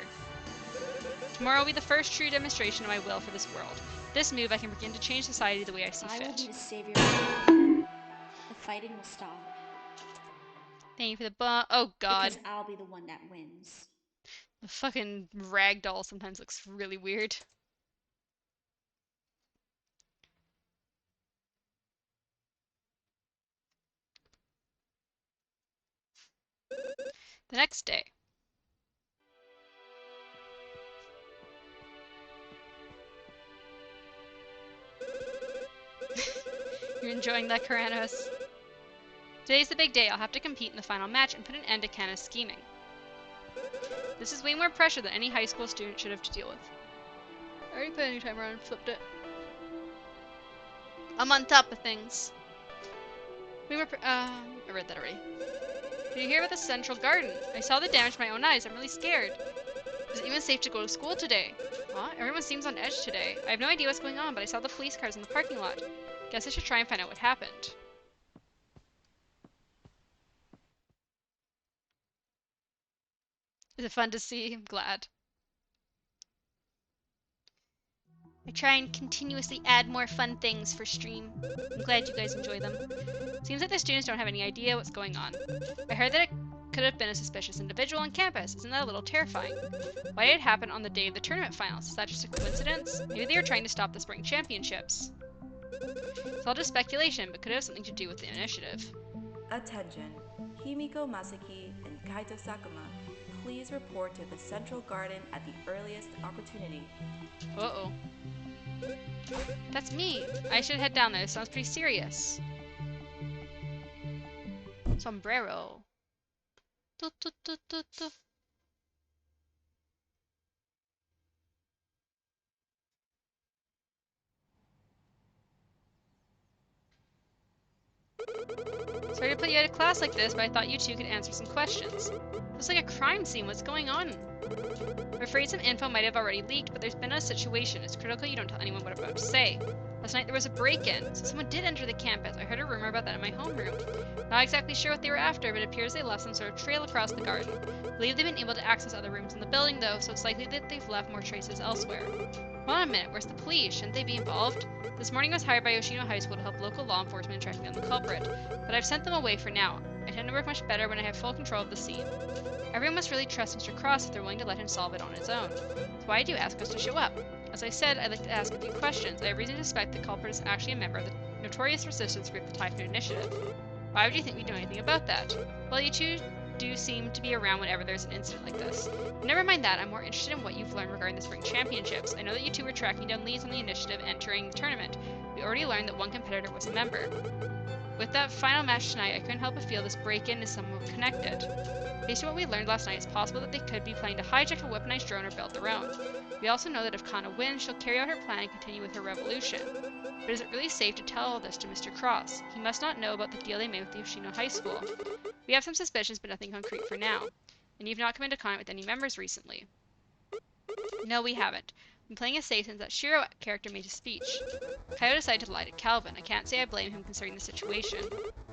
Tomorrow will be the first true demonstration of my will for this world. This move, I can begin to change society the way I see I will be fit. the savior. The fighting will stop. Thank you for the oh god. Because I'll be the one that wins. The fucking ragdoll sometimes looks really weird. The next day. You're enjoying that, Karanos? Today's the big day. I'll have to compete in the final match and put an end to Kanna's scheming. This is way more pressure than any high school student should have to deal with. I already put a new timer on and flipped it. I'm on top of things. I read that already. Did you hear about the Central Garden? I saw the damage with my own eyes. I'm really scared. Is it even safe to go to school today? Huh? Everyone seems on edge today. I have no idea what's going on, but I saw the police cars in the parking lot. Guess I should try and find out what happened. Is it fun to see? I'm glad. I try and continuously add more fun things for stream. I'm glad you guys enjoy them. Seems like the students don't have any idea what's going on. I heard that it could have been a suspicious individual on campus. Isn't that a little terrifying? Why did it happen on the day of the tournament finals? Is that just a coincidence? Maybe they were trying to stop the spring championships. It's all just speculation, but could it have something to do with the initiative? Attention. Himiko Masaki and Kaito Sakuma, please report to the Central Garden at the earliest opportunity. Uh-oh. That's me. I should head down there. Sounds pretty serious. Sombrero. Tu, tu, tu, tu, tu. Sorry to put you out of class like this, but I thought you two could answer some questions. Looks like a crime scene. What's going on? I'm afraid some info might have already leaked, but there's been a situation. It's critical you don't tell anyone what I'm about to say. Last night there was a break-in, so someone did enter the campus. I heard a rumor about that in my homeroom. Not exactly sure what they were after, but it appears they left some sort of trail across the garden. I believe they've been able to access other rooms in the building, though, so it's likely that they've left more traces elsewhere. Hold on a minute, where's the police? Shouldn't they be involved? This morning I was hired by Yoshino High School to help local law enforcement in tracking down the culprit, but I've sent them away for now. I tend to work much better when I have full control of the scene. Everyone must really trust Mr. Cross if they're willing to let him solve it on his own. So why do you ask us to show up? As I said, I'd like to ask a few questions. I have reason to suspect the culprit is actually a member of the notorious resistance group, the Typhoon Initiative. Why would you think we'd know anything about that? Well, you two do seem to be around whenever there's an incident like this. But never mind that, I'm more interested in what you've learned regarding the spring championships. I know that you two were tracking down leads on the initiative entering the tournament. We already learned that one competitor was a member. With that final match tonight, I couldn't help but feel this break-in is somewhat connected. Based on what we learned last night, it's possible that they could be planning to hijack a weaponized drone or build their own. We also know that if Kana wins, she'll carry out her plan and continue with her revolution. But is it really safe to tell all this to Mr. Cross? He must not know about the deal they made with the Yoshino High School. We have some suspicions, but nothing concrete for now. And you've not come into contact with any members recently. No, we haven't. Been playing it safe since that Shiro character made his speech. Kaito decided to lie to Calvin. I can't say I blame him considering the situation.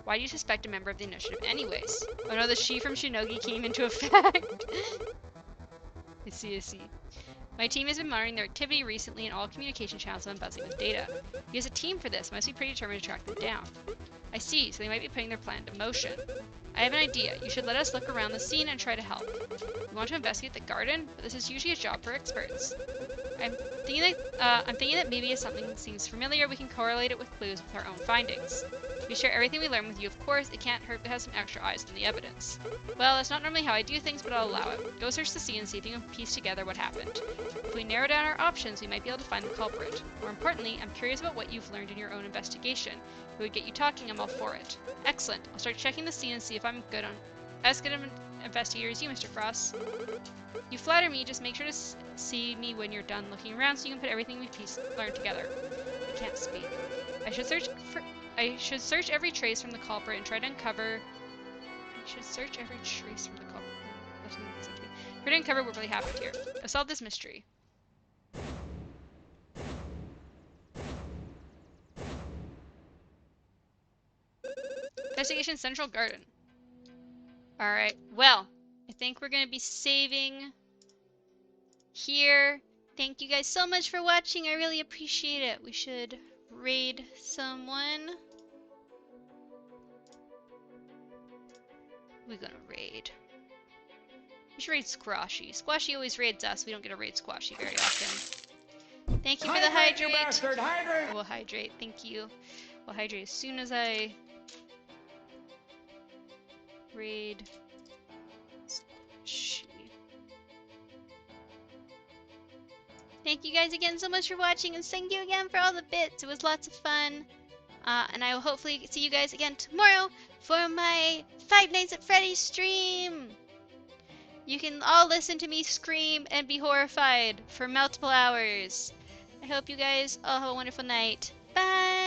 Why do you suspect a member of the initiative anyways? Oh no, the she from Shinogi came into effect. I see. My team has been monitoring their activity recently and all communication channels have been buzzing with data. We as a team for this must be pretty determined to track them down. I see, so they might be putting their plan into motion. I have an idea. You should let us look around the scene and try to help. We want to investigate the garden, but this is usually a job for experts. I'm thinking that maybe if something seems familiar, we can correlate it with clues with our own findings. We share everything we learn with you, of course. It can't hurt to have some extra eyes on the evidence. Well, that's not normally how I do things, but I'll allow it. Go search the scene and see if you can piece together what happened. If we narrow down our options, we might be able to find the culprit. More importantly, I'm curious about what you've learned in your own investigation. If it would get you talking, I'm all for it. Excellent. I'll start checking the scene and see if I'm as good an investigator as you, Mr. Cross. You flatter me, just make sure to see me when you're done looking around so you can put everything we've learned together. I can't speak. I should search every trace from the culprit and try to uncover... Try to uncover what really happened here. I'll solve this mystery. Investigation Central Garden. Alright, well, I think we're going to be saving here. Thank you guys so much for watching. I really appreciate it. We should raid someone. We're gonna raid. We should raid Squashy. Squashy always raids us. We don't get to raid Squashy very often. Thank you for the hydrate. I will hydrate. Thank you. We'll hydrate as soon as I raid Squashy. Thank you guys again so much for watching, and thank you again for all the bits. It was lots of fun. And I will hopefully see you guys again tomorrow for my Five Nights at Freddy's stream. You can all listen to me scream and be horrified for multiple hours. I hope you guys all have a wonderful night. Bye!